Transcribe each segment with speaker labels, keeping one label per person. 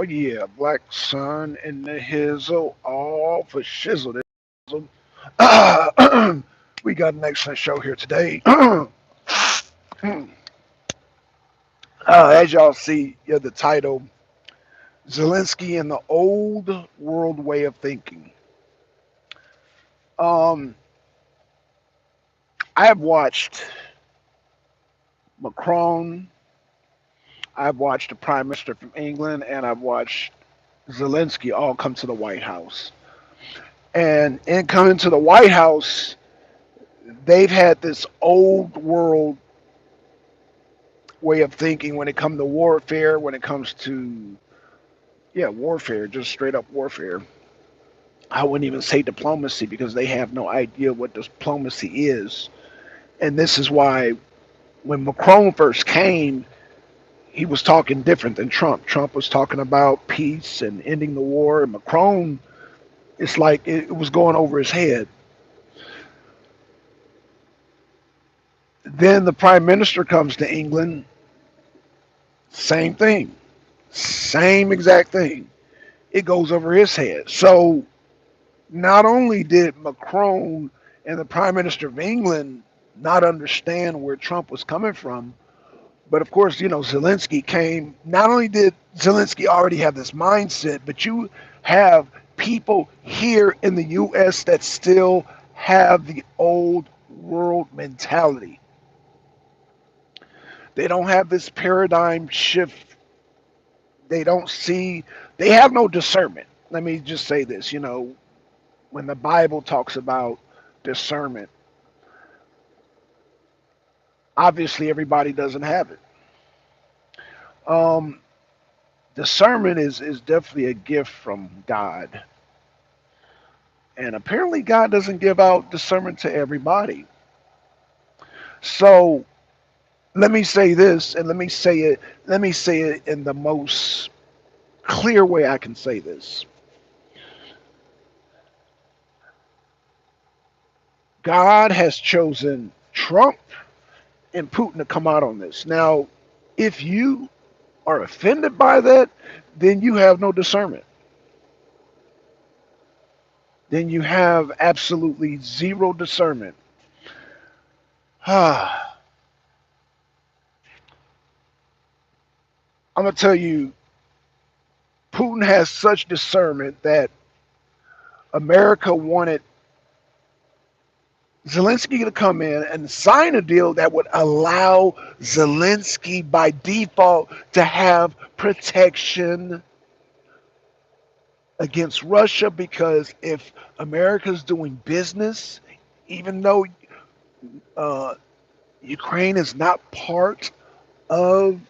Speaker 1: Oh yeah, Blackson and the Hizzle, all for shizzle. We got an excellent show here today. As y'all see, the title, Zelensky and the Old World Way of Thinking. Um, I have watched Macron, I've watched the Prime Minister from England, and I've watched Zelensky all come to the White House. And in coming to the White House, they've had this old world way of thinking when it comes to warfare, when it comes to warfare, just straight up warfare. I wouldn't even say diplomacy because they have no idea what diplomacy is. And this is why when Macron first came, he was talking different than Trump. Trump was talking about peace and ending the war, and Macron, it's like it was going over his head. Then the prime minister comes to England, same thing, same exact thing. It goes over his head. So not only did Macron and the Prime Minister of England not understand where Trump was coming from, but of course, Zelensky came. Not only did Zelensky already have this mindset, but you have people here in the U.S. that still have the old world mentality. They don't have this paradigm shift. They don't see, they have no discernment. Let me just say this, when the Bible talks about discernment, obviously everybody doesn't have it. Um, Discernment is definitely a gift from God. And apparently God doesn't give out discernment to everybody. So let me say this, and let me say it in the most clear way I can say this. God has chosen Trump and Putin to come out on this. Now, if you are offended by that, then you have no discernment. Then you have absolutely zero discernment. I'm going to tell you, Putin has such discernment that America wanted Zelensky to come in and sign a deal that would allow Zelensky by default to have protection against Russia, because if America's doing business, even though uh, Ukraine is not part of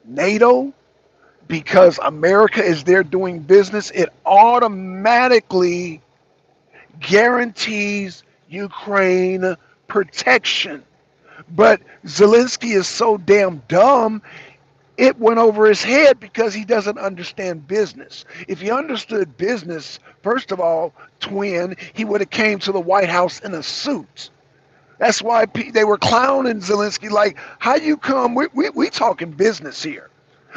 Speaker 1: NATO, because America is there doing business, it automatically guarantees Ukraine protection. But Zelensky is so damn dumb, it went over his head because he doesn't understand business. If he understood business, first of all, twin, he would have came to the White House in a suit. That's why they were clowning Zelensky like, how you come? We talking business here.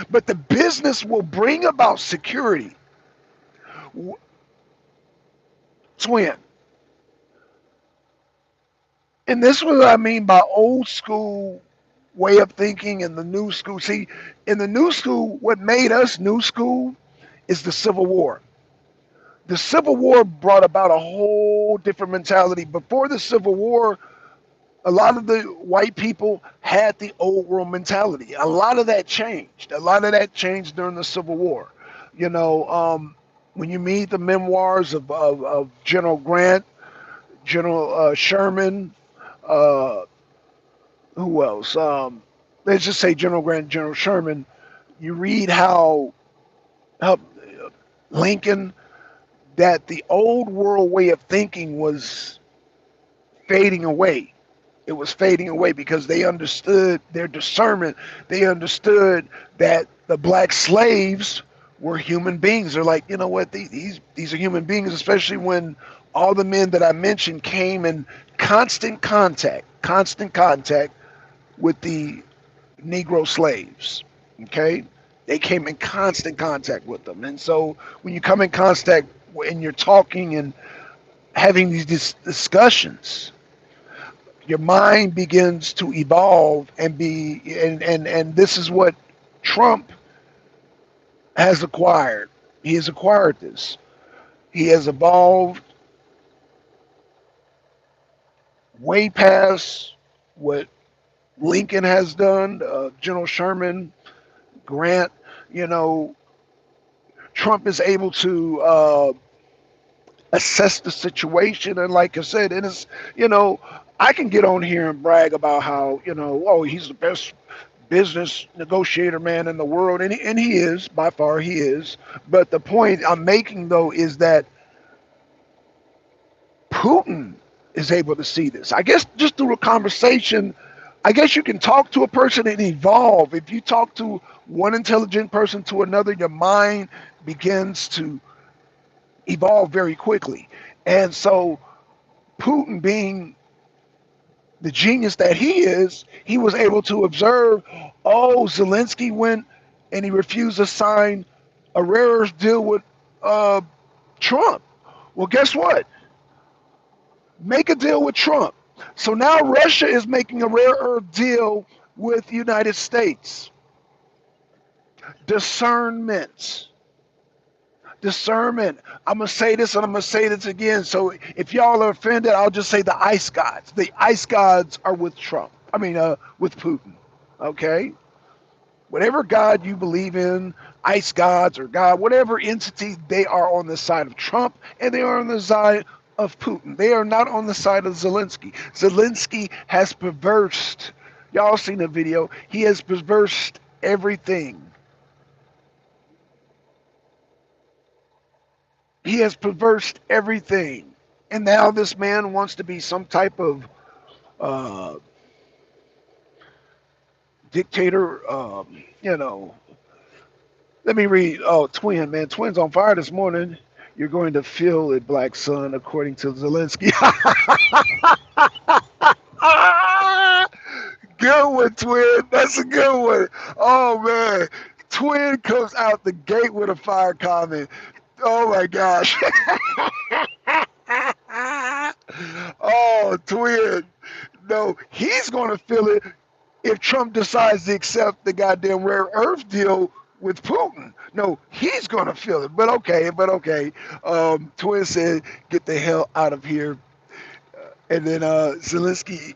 Speaker 1: But the business will bring about security. Twin. And this is what I mean by old school way of thinking and the new school. See, in the new school, what made us new school is the Civil War. The Civil War brought about a whole different mentality. Before the Civil War, a lot of the white people had the old world mentality. A lot of that changed. A lot of that changed during the Civil War. You know, when you read the memoirs of General Grant, General Sherman, uh, who else? Let's just say General Grant, General Sherman. You read how Lincoln, that the old world way of thinking was fading away. It was fading away because they understood their discernment. They understood that the black slaves were human beings. They're like, you know what? These are human beings, especially when all the men that I mentioned came in constant contact with the Negro slaves. Okay? They came in constant contact with them. And so when you come in contact and you're talking and having these discussions, your mind begins to evolve and be and this is what Trump has acquired. He has acquired this. He has evolved way past what Lincoln has done, General Sherman, Grant. You know, Trump is able to assess the situation, and like I said, it is, you know, I can get on here and brag about how, oh, he's the best business negotiator man in the world, and he is by far, he is. But the point I'm making though is that Putin is able to see this. I guess just through a conversation, I guess you can talk to a person and evolve. If you talk to one intelligent person to another, your mind begins to evolve very quickly. And so, Putin, being the genius that he is, he was able to observe, oh, Zelensky went and he refused to sign a rare earth deal with uh, Trump. Well, guess what? Make a deal with Trump. So now Russia is making a rare earth deal with the United States. Discernment. Discernment. I'm going to say this and I'm going to say this again. So if y'all are offended, I'll just say the ice gods. The ice gods are with Trump. With Putin. Okay? Whatever God you believe in, ice gods or God, whatever entity, they are on the side of Trump and they are on the side of Putin. They are not on the side of Zelensky. Zelensky has perversed, y'all seen the video, he has perversed everything. He has perversed everything. And now this man wants to be some type of uh, dictator, Let me read. Oh, Twin, man. Twin's on fire this morning. You're going to feel it, Black Sun, according to Zelensky. Good one, Twin. That's a good one. Oh, man. Twin comes out the gate with a fire comment. Oh, my gosh. Oh, Twin. No, he's going to feel it if Trump decides to accept the goddamn rare earth deal with Putin. No, he's gonna feel it. But okay. Twin said, "Get the hell out of here." And then Zelensky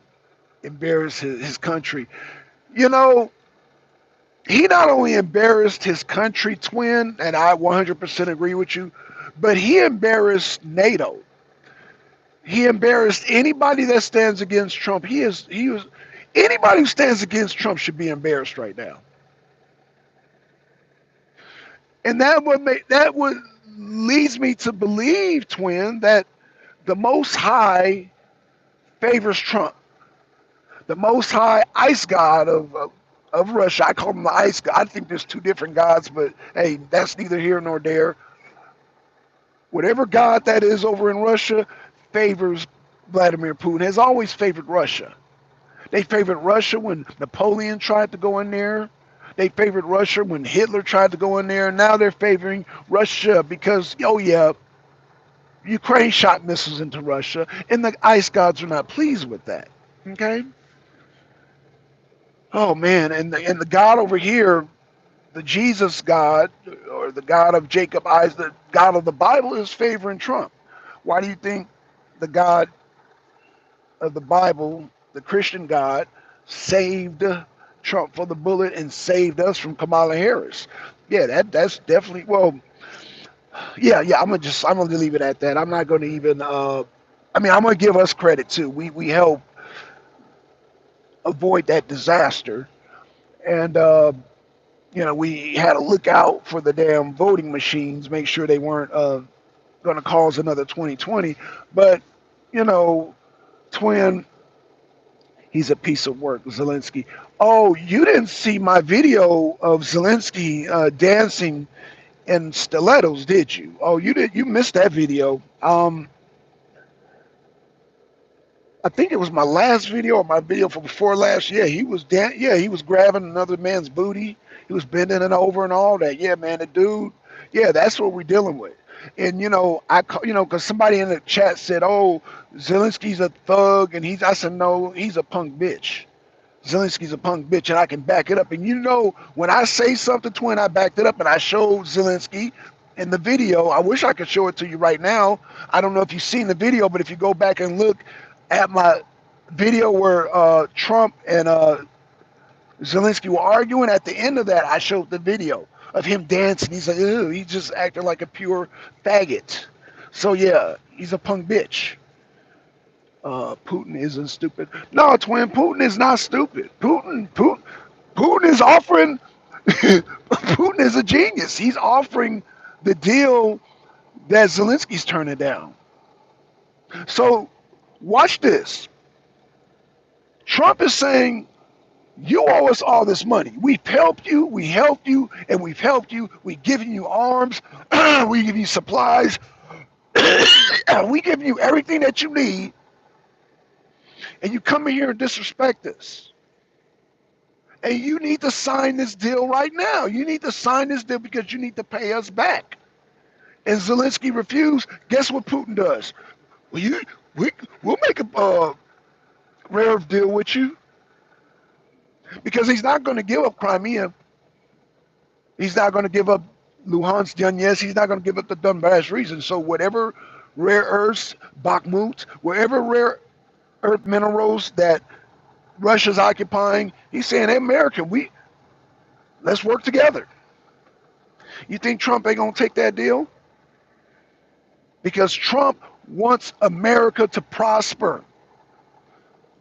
Speaker 1: embarrassed his country. You know, he not only embarrassed his country, Twin, and I 100% agree with you, but he embarrassed NATO. He embarrassed anybody that stands against Trump. He was anybody who stands against Trump should be embarrassed right now. And that would leads me to believe, Twin, that the Most High favors Trump. The Most High ice god of Russia. I call him the ice god. I think there's two different gods, but hey, that's neither here nor there. Whatever god that is over in Russia favors Vladimir Putin. Has always favored Russia. They favored Russia when Napoleon tried to go in there. They favored Russia when Hitler tried to go in there. Now they're favoring Russia because, oh yeah, Ukraine shot missiles into Russia, and the ice gods are not pleased with that. Okay. Oh man, and the God over here, the Jesus God or the God of Jacob, Isaac, the God of the Bible is favoring Trump. Why do you think the God of the Bible, the Christian God, saved Trump for the bullet and saved us from Kamala Harris? Yeah, that's definitely well. Yeah. I'm gonna leave it at that. I'm not gonna even. I'm gonna give us credit too. We helped avoid that disaster, and we had to look out for the damn voting machines, make sure they weren't gonna cause another 2020. But you know, Twin, he's a piece of work, Zelensky. Oh, you didn't see my video of Zelensky dancing in stilettos, did you? Oh, you did. You missed that video. I think it was my last video or my video from before last. Yeah, he was he was grabbing another man's booty. He was bending it over and all that. Yeah, man, the dude. Yeah, that's what we're dealing with. And because somebody in the chat said, "Oh, Zelensky's a thug," and I said, "No, he's a punk bitch. Zelensky's a punk bitch," and I can back it up. And when I say something, twin, I backed it up, and I showed Zelensky in the video. I wish I could show it to you right now. I don't know if you've seen the video, but if you go back and look at my video where Trump and Zelensky were arguing, at the end of that, I showed the video of him dancing. He's like, ew, he's just acting like a pure faggot. So yeah, he's a punk bitch. Putin isn't stupid. No, twin, Putin is not stupid. Putin is offering. Putin is a genius. He's offering the deal that Zelensky's turning down. So watch this. Trump is saying, you owe us all this money. We've helped you, and we've helped you. We've given you arms, we give you supplies, we give you everything that you need, and you come in here and disrespect us. And you need to sign this deal right now. You need to sign this deal because you need to pay us back. And Zelensky refused. Guess what Putin does? Well, we'll make a rare earth deal with you, because he's not going to give up Crimea. He's not going to give up Luhansk, Donetsk. He's not going to give up the Donbass region. So whatever rare earths, Bakhmut, wherever rare earth minerals that Russia's occupying, he's saying, hey, America, let's work together. You think Trump ain't going to take that deal? Because Trump wants America to prosper.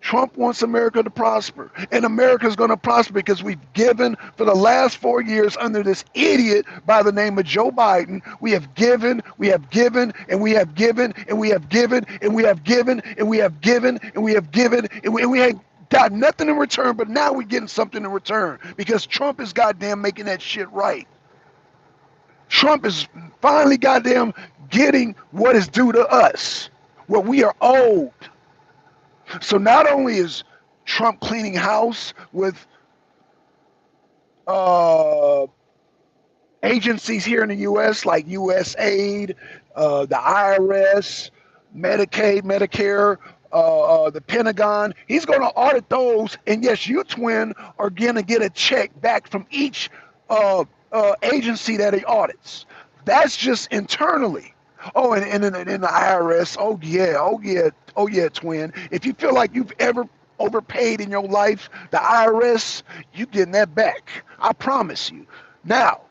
Speaker 1: Trump wants America to prosper. And America's going to prosper because we've given for the last 4 years under this idiot by the name of Joe Biden. We have given, we have given, and we have given, and we have given, and we have given, and we have given, and we have given, and we have got nothing in return, but now we're getting something in return because Trump is goddamn making that shit right. Trump is finally goddamn getting what is due to us, what we are owed. So not only is Trump cleaning house with agencies here in the U.S. like USAID, the IRS, Medicaid, Medicare, the Pentagon, he's going to audit those. And yes, you, twin, are going to get a check back from each agency that he audits. That's just internally. Oh, and in the IRS, oh yeah, twin. If you feel like you've ever overpaid in your life, the IRS, you getting that back. I promise you. Now,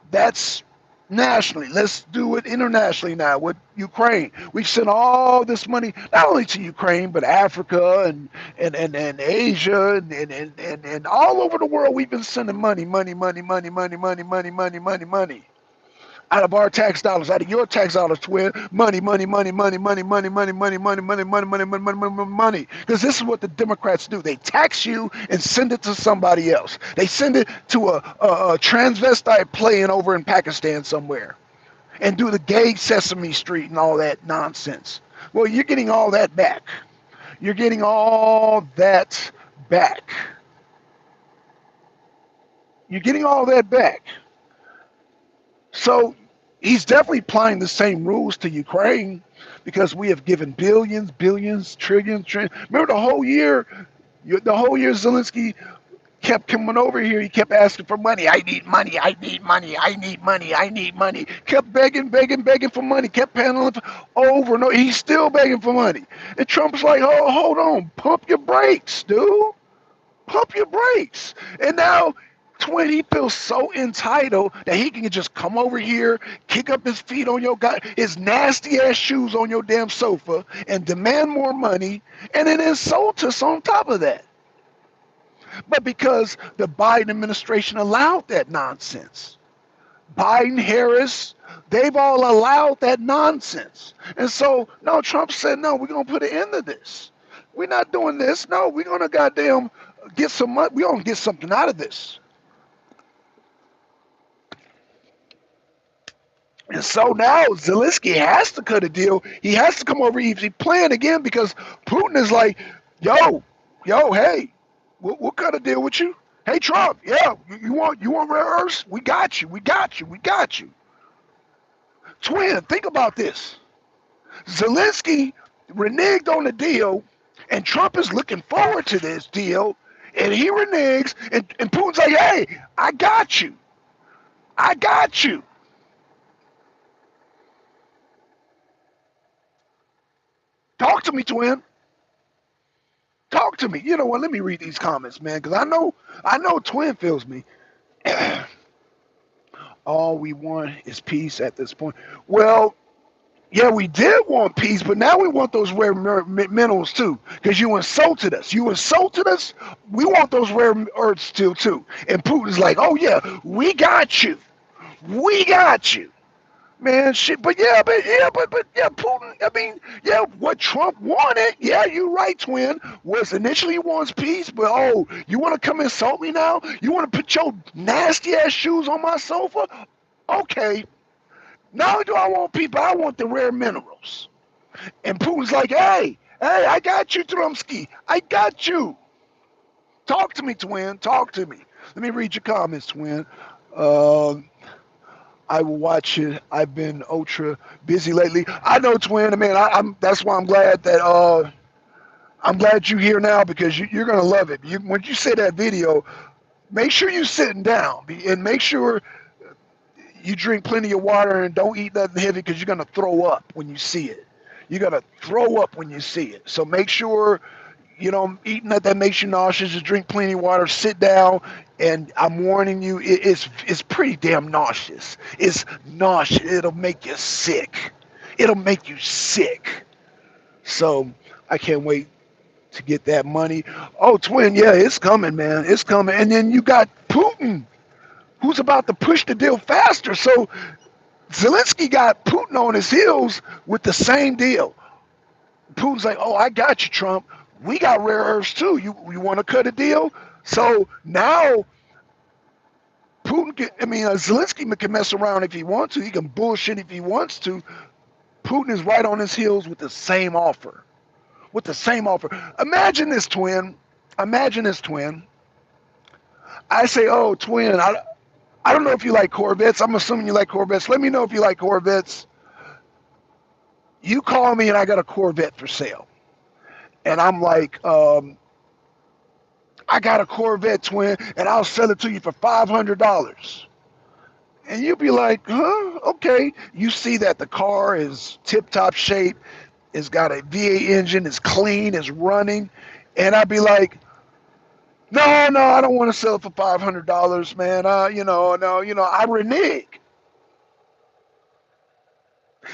Speaker 1: that's nationally. Let's do it internationally now with Ukraine. We've sent all this money not only to Ukraine, but Africa and Asia and all over the world. We've been sending money out of our tax dollars, out of your tax dollars, twin. Money. Because this is what the Democrats do. They tax you and send it to somebody else. They send it to a transvestite playing over in Pakistan somewhere and do the gay Sesame Street and all that nonsense. Well, you're getting all that back. You're getting all that back. You're getting all that back. So he's definitely applying the same rules to Ukraine because we have given billions, trillions. Remember the whole year Zelensky kept coming over here. He kept asking for money. I need money. Kept begging for money. Kept paneling over and over. He's still begging for money. And Trump's like, oh, hold on. Pump your brakes, dude. Pump your brakes. And now, twin, he feels so entitled that he can just come over here, kick up his feet on his nasty ass shoes on your damn sofa and demand more money and then insult us on top of that. But because the Biden administration allowed that nonsense, Biden, Harris, they've all allowed that nonsense. And so, no, Trump said, no, we're going to put an end to this. We're not doing this. No, we're going to goddamn get some money. We're going to get something out of this. And so now Zelensky has to cut a deal. He has to come over. He's playing again because Putin is like, yo, hey, we'll cut a deal with you. Hey Trump, yeah, you want rare earths? We got you. We got you. We got you. Twin, think about this. Zelensky reneged on the deal, and Trump is looking forward to this deal, and he reneges, and Putin's like, hey, I got you. I got you. Talk to me, twin. Talk to me. You know what? Let me read these comments, man, because I know Twin feels me. All we want is peace at this point. Well, yeah, we did want peace, but now we want those rare minerals too, because you insulted us. You insulted us. We want those rare earths still too. And Putin's like, oh yeah, we got you. We got you. Man, shit, but Putin. I mean, yeah, what Trump wanted, yeah, you're right, twin. Was initially he wants peace, but oh, you want to come insult me now? You want to put your nasty ass shoes on my sofa? Okay, not only do I want peace, but I want the rare minerals. And Putin's like, hey, I got you, Trumsky. I got you. Talk to me, twin. Talk to me. Let me read your comments, twin. Uh, I will watch it. I've been ultra busy lately. I know, twin. Man, I'm. That's why I'm glad that. I'm glad you're here now because you're gonna love it. When you say that video, make sure you're sitting down and make sure you drink plenty of water and don't eat nothing heavy because you're gonna throw up when you see it. You're gonna throw up when you see it. So make sure eating that makes you nauseous. Just drink plenty of water. Sit down, and I'm warning you, it's pretty damn nauseous. It's nauseous. It'll make you sick. It'll make you sick. So I can't wait to get that money. Oh, twin, yeah, it's coming, man. It's coming. And then you got Putin, who's about to push the deal faster. So Zelensky got Putin on his heels with the same deal. Putin's like, oh, I got you, Trump. We got rare earths too. You want to cut a deal? So now Zelensky can mess around if he wants to. He can bullshit if he wants to. Putin is right on his heels with the same offer. With the same offer. Imagine this, twin. Imagine this, twin. I say, oh, twin, I don't know if you like Corvettes. I'm assuming you like Corvettes. Let me know if you like Corvettes. You call me and I got a Corvette for sale. And I'm like, I got a Corvette, twin, and I'll sell it to you for $500. And you'll be like, huh? Okay. You see that the car is tip top shape, it's got a V8 engine, it's clean, it's running. And I'd be like, no, no, I don't want to sell it for $500, man. No, I renege.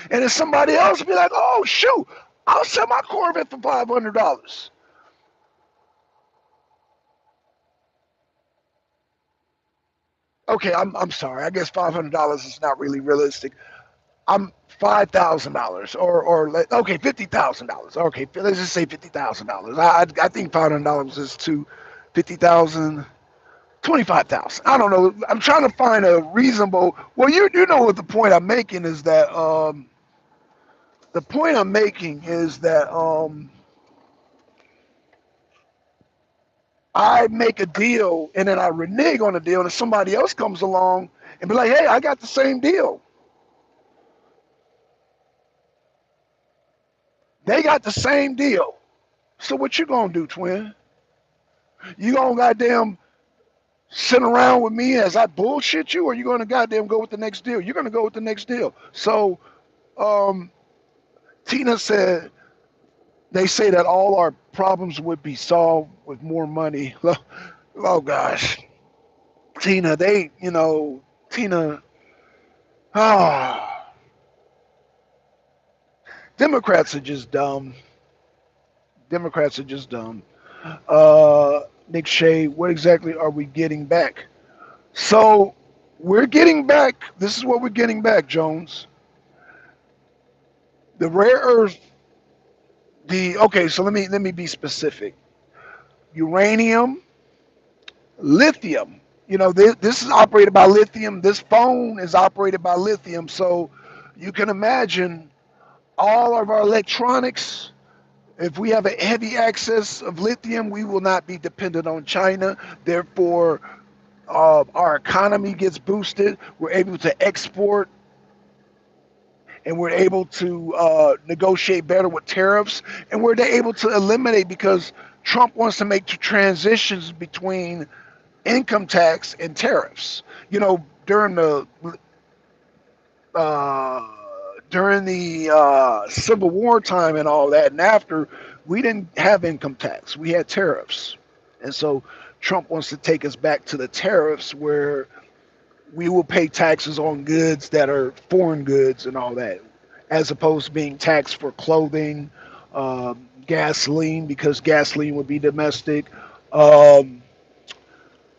Speaker 1: And then somebody else would be like, oh, shoot, I'll sell my Corvette for $500. Okay, I'm sorry. I guess $500 is not really realistic. I'm $5,000 okay, $50,000. Okay, let's just say $50,000. I think $500 is too. 50,000, 25,000. I don't know. I'm trying to find a reasonable. Well, you know what the point I'm making is that the point I'm making is that I make a deal and then I renege on the deal and somebody else comes along and be like, hey, I got the same deal. They got the same deal. So what you gonna do, twin? You gonna goddamn sit around with me as I bullshit you, or you gonna goddamn go with the next deal? You're gonna go with the next deal. So um, Tina said they say that all our problems would be solved with more money. Oh gosh, Tina, Tina. Ah, Democrats are just dumb. Democrats are just dumb. Nick Shea, what exactly are we getting back? So we're getting back. This is what we're getting back, Jones. The rare earth. The okay. So let me be specific. Uranium, lithium. This is operated by lithium. This phone is operated by lithium. So you can imagine all of our electronics. If we have a heavy access of lithium, we will not be dependent on China. Therefore, our economy gets boosted. We're able to export and we're able to negotiate better with tariffs. And we're able to eliminate because Trump wants to make the transitions between income tax and tariffs. You know, uh, during the Civil War time and all that, and after, we didn't have income tax. We had tariffs, and so Trump wants to take us back to the tariffs where we will pay taxes on goods that are foreign goods and all that, as opposed to being taxed for clothing, gasoline, because gasoline would be domestic. Um,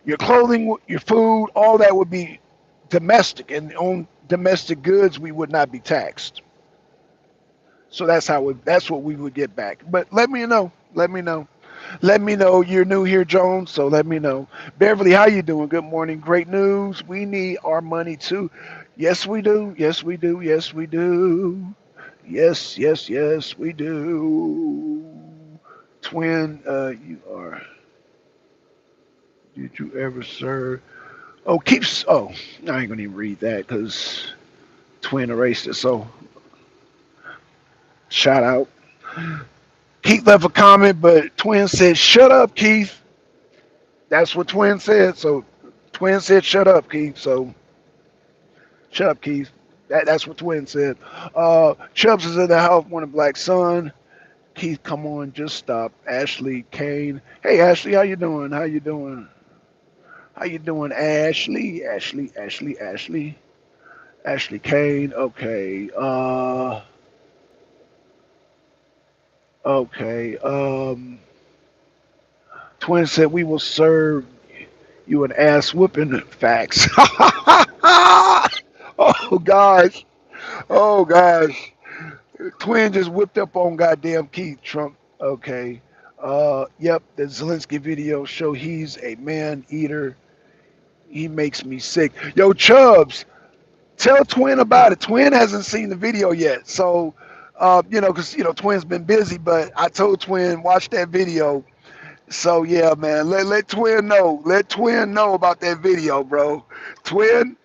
Speaker 1: your clothing, your food, all that would be domestic, and on domestic goods we would not be taxed. So that's what we would get back. But let me know. Let me know. Let me know. You're new here, Jones, so let me know. Beverly, how you doing? Good morning. Great news. We need our money too. Yes, we do. Yes, we do. Yes, we do. Yes, yes, yes, we do. Twin, you are. Did you ever serve? Oh, keeps. Oh, I ain't gonna even read that because Twin erased it. So shout out. Keith left a comment, but Twin said, "Shut up, Keith." That's what Twin said. So Twin said, "Shut up, Keith." So shut up, Keith. That's what Twin said. Chubbs is in the house. One Black Sun. Keith, come on, just stop. Ashley Kane. Hey, Ashley, how you doing? How you doing? How you doing, Ashley? Ashley. Ashley Kane. Okay. Okay. Twin said we will serve you an ass whooping. Facts. Oh gosh. Oh gosh. Twin just whipped up on goddamn Keith Trump. Okay. Yep, the Zelensky video show he's a man eater. He makes me sick. Yo, Chubbs, tell Twin about it. Twin hasn't seen the video yet. So, because, Twin's been busy, but I told Twin, watch that video. So, yeah, man, let Twin know. Let Twin know about that video, bro. Twin,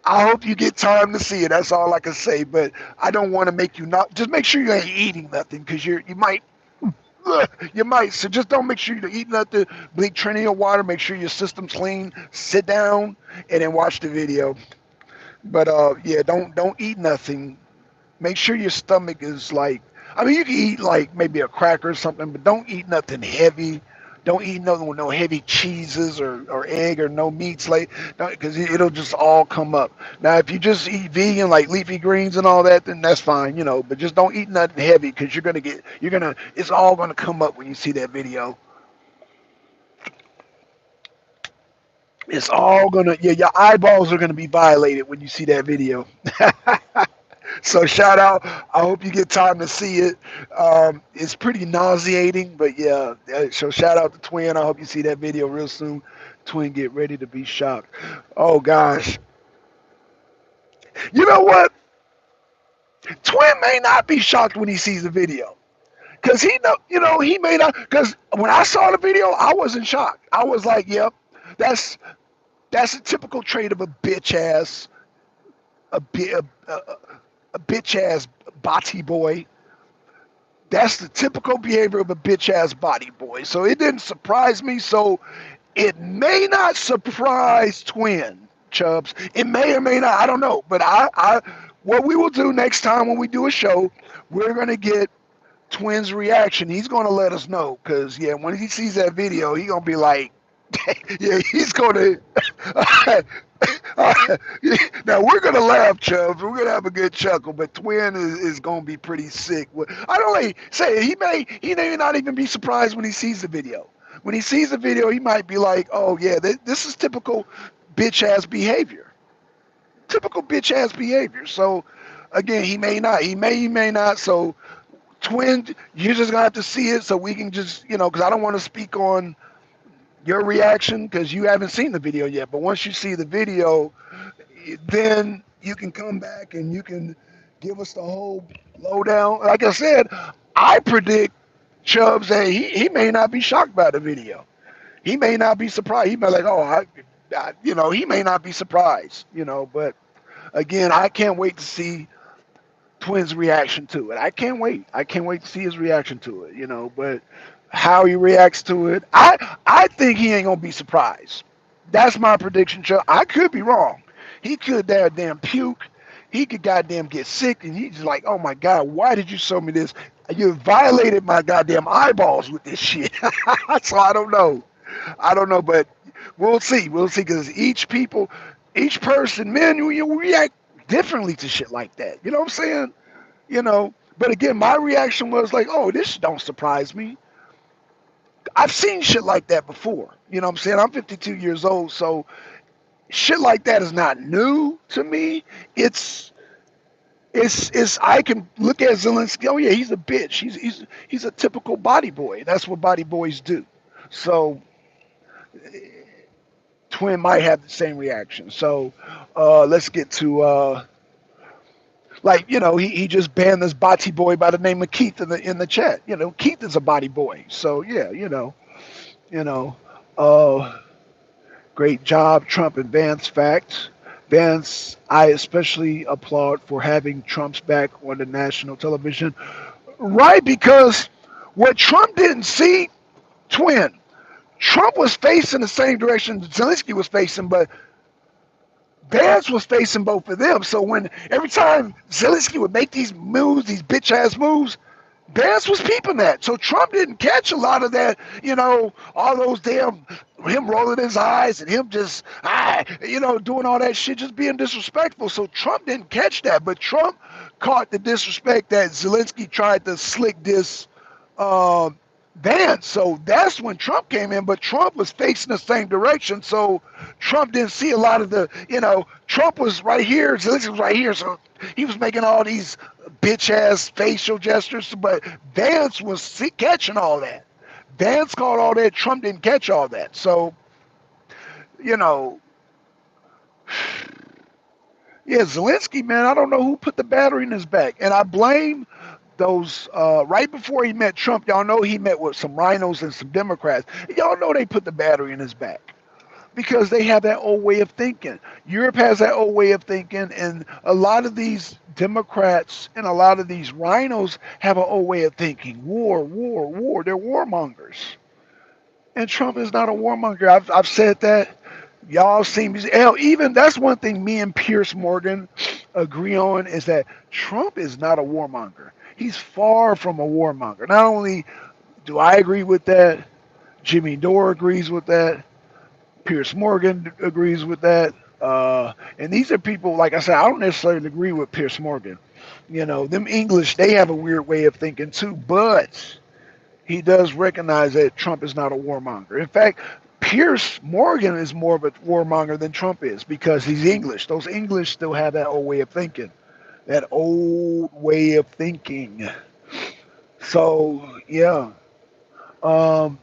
Speaker 1: I hope you get time to see it. That's all I can say. But I don't want to make you not. Just make sure you ain't eating nothing because you might. You might. So just don't make sure you eat nothing. Drink plenty of water. Make sure your system's clean. Sit down and then watch the video. But yeah, don't eat nothing. Make sure your stomach is like. I mean, you can eat like maybe a cracker or something, but don't eat nothing heavy. Don't eat nothing with no heavy cheeses or egg or no meats, like because it'll just all come up. Now, if you just eat vegan like leafy greens and all that, then that's fine, But just don't eat nothing heavy because it's all gonna come up when you see that video. It's all gonna, yeah, your eyeballs are gonna be violated when you see that video. So shout out. I hope you get time to see it. It's pretty nauseating, but yeah. So shout out to Twin. I hope you see that video real soon. Twin, get ready to be shocked. Oh gosh. You know what? Twin may not be shocked when he sees the video. Cause he may not. Cause when I saw the video, I wasn't shocked. I was like, "Yep, that's that's a typical trait of a bitch ass, a, bi- a bitch ass body boy. That's the typical behavior of a bitch ass body boy." So it didn't surprise me. So it may not surprise Twin Chubbs. It may or may not. I don't know. But what we will do next time when we do a show, we're gonna get Twin's reaction. He's gonna let us know. Cause yeah, when he sees that video, he gonna be like, yeah, he's gonna. Now we're gonna laugh, Chubbs. We're gonna have a good chuckle, but Twin is gonna be pretty sick. I don't like say he may not even be surprised when he sees the video. When he sees the video, he might be like, "Oh yeah, this is typical bitch ass behavior. Typical bitch ass behavior." So again, he may not. So Twin, you're just gonna have to see it so we can just because I don't want to speak on your reaction because you haven't seen the video yet. But once you see the video, then you can come back and you can give us the whole lowdown. Like I said, I predict. Chubb said he may not be shocked by the video. He may not be surprised. He may like, oh, he may not be surprised, But again, I can't wait to see Twins' reaction to it. I can't wait. I can't wait to see his reaction to it, But how he reacts to it, I think he ain't gonna be surprised. That's my prediction, Chuck. I could be wrong. He could goddamn puke. He could goddamn get sick, and he's just like, oh my god, why did you show me this? You violated my goddamn eyeballs with this shit. So I don't know. I don't know, but we'll see. We'll see because each person, man, you react differently to shit like that. You know what I'm saying? But again, my reaction was like, oh, this don't surprise me. I've seen shit like that before. You know what I'm saying? I'm 52 years old, so shit like that is not new to me. It's I can look at Zelensky. Oh yeah, he's a bitch. He's a typical body boy. That's what body boys do. So Twin might have the same reaction. So let's get to he just banned this body boy by the name of Keith in the chat. Keith is a body boy. So yeah, you know, uh, great job, Trump and Vance. Fact, Vance, I especially applaud for having Trump's back on the national television. Right, because what Trump didn't see, Twin, Trump was facing the same direction Zelensky was facing, but Vance was facing both of them. So when every time Zelensky would make these moves, these bitch ass moves, Vance was peeping that. So Trump didn't catch a lot of that, all those damn him rolling his eyes and him just doing all that shit, just being disrespectful. So Trump didn't catch that, but Trump caught the disrespect that Zelensky tried to slick this um, Vance. So that's when Trump came in, but Trump was facing the same direction. So Trump didn't see a lot of Trump was right here, Zelensky was right here. So he was making all these bitch ass facial gestures, but Vance was catching all that. Vance caught all that. Trump didn't catch all that. So, you know, yeah, Zelensky, man, I don't know who put the battery in his back. And I blame those right before he met Trump. Y'all know he met with some rhinos and some Democrats. Y'all know they put the battery in his back because they have that old way of thinking. Europe has that old way of thinking, and a lot of these Democrats and a lot of these rhinos have an old way of thinking. War, war, war. They're warmongers. And Trump is not a warmonger. I've said that. Y'all see me. Hell, even that's one thing me and Pierce Morgan agree on is that Trump is not a warmonger. He's far from a warmonger. Not only do I agree with that, Jimmy Dore agrees with that, Pierce Morgan agrees with that. And these are people, like I said, I don't necessarily agree with Pierce Morgan. Them English, they have a weird way of thinking too, but he does recognize that Trump is not a warmonger. In fact, Pierce Morgan is more of a warmonger than Trump is because he's English. Those English still have that old way of thinking. That old way of thinking. So, yeah. Um,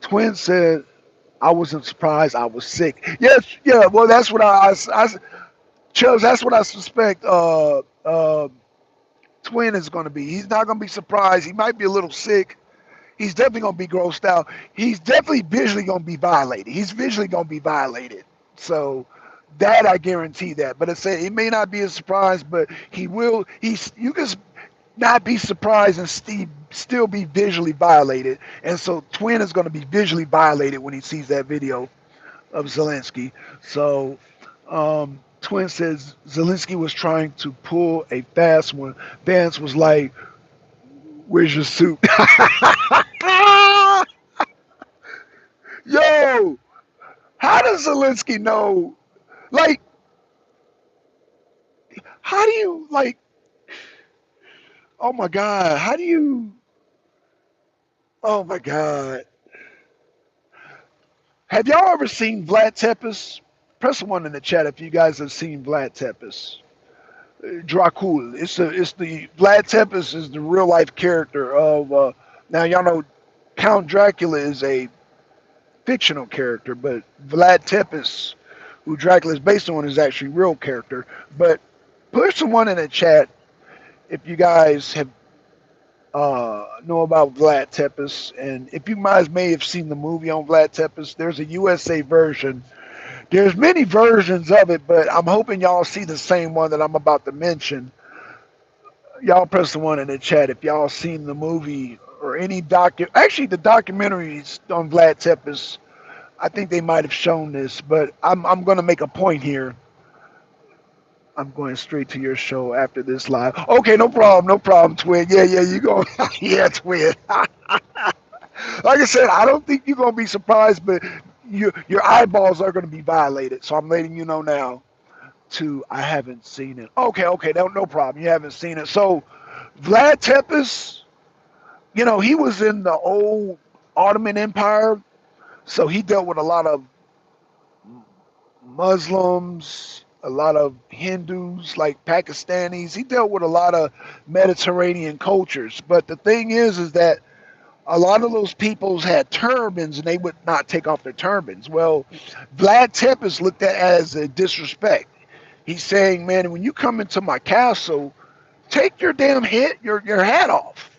Speaker 1: Twin said, I wasn't surprised. I was sick. Yes, yeah. Well, that's what Chubbs, that's what I suspect Twin is going to be. He's not going to be surprised. He might be a little sick. He's definitely going to be grossed out. He's definitely visually going to be violated. He's visually going to be violated. So that I guarantee that. But I say it may not be a surprise, but he will. You can not be surprised and still be visually violated. And so Twin is going to be visually violated when he sees that video of Zelensky. So Twin says Zelensky was trying to pull a fast one. Vance was like, "Where's your suit?" Yo, how does Zelensky know? Like, how do you like? Oh my God, how do you? Oh my God, have y'all ever seen Vlad Tepes? Press one in the chat if you guys have seen Vlad Tepes. Dracul. It's the Vlad Tepes is the real life character of. Now y'all know Count Dracula is a fictional character, but Vlad Tepes, who Dracula is based on, is actually a real character. But put someone in the chat if you guys have know about Vlad Tepes, and if you guys may have seen the movie on Vlad Tepes, there's a USA version. There's many versions of it, but I'm hoping y'all see the same one that I'm about to mention. Y'all press the one in the chat if y'all seen the movie or any Actually, the documentaries on Vlad Tepes, I think they might have shown this, but I'm going to make a point here. I'm going straight to your show after this live. Okay, no problem, Twin. Yeah, you go. Yeah, Twin. Like I said, I don't think you're gonna be surprised, but your eyeballs are gonna be violated. So I'm letting you know now. Too, I haven't seen it. Okay, no problem. You haven't seen it. So Vlad Tepes, he was in the old Ottoman Empire, so he dealt with a lot of Muslims, a lot of Hindus, like Pakistanis. He dealt with a lot of Mediterranean cultures. But the thing is that a lot of those peoples had turbans and they would not take off their turbans. Well, Vlad Tepes looked at as a disrespect. He's saying, man, when you come into my castle, take your damn your hat off.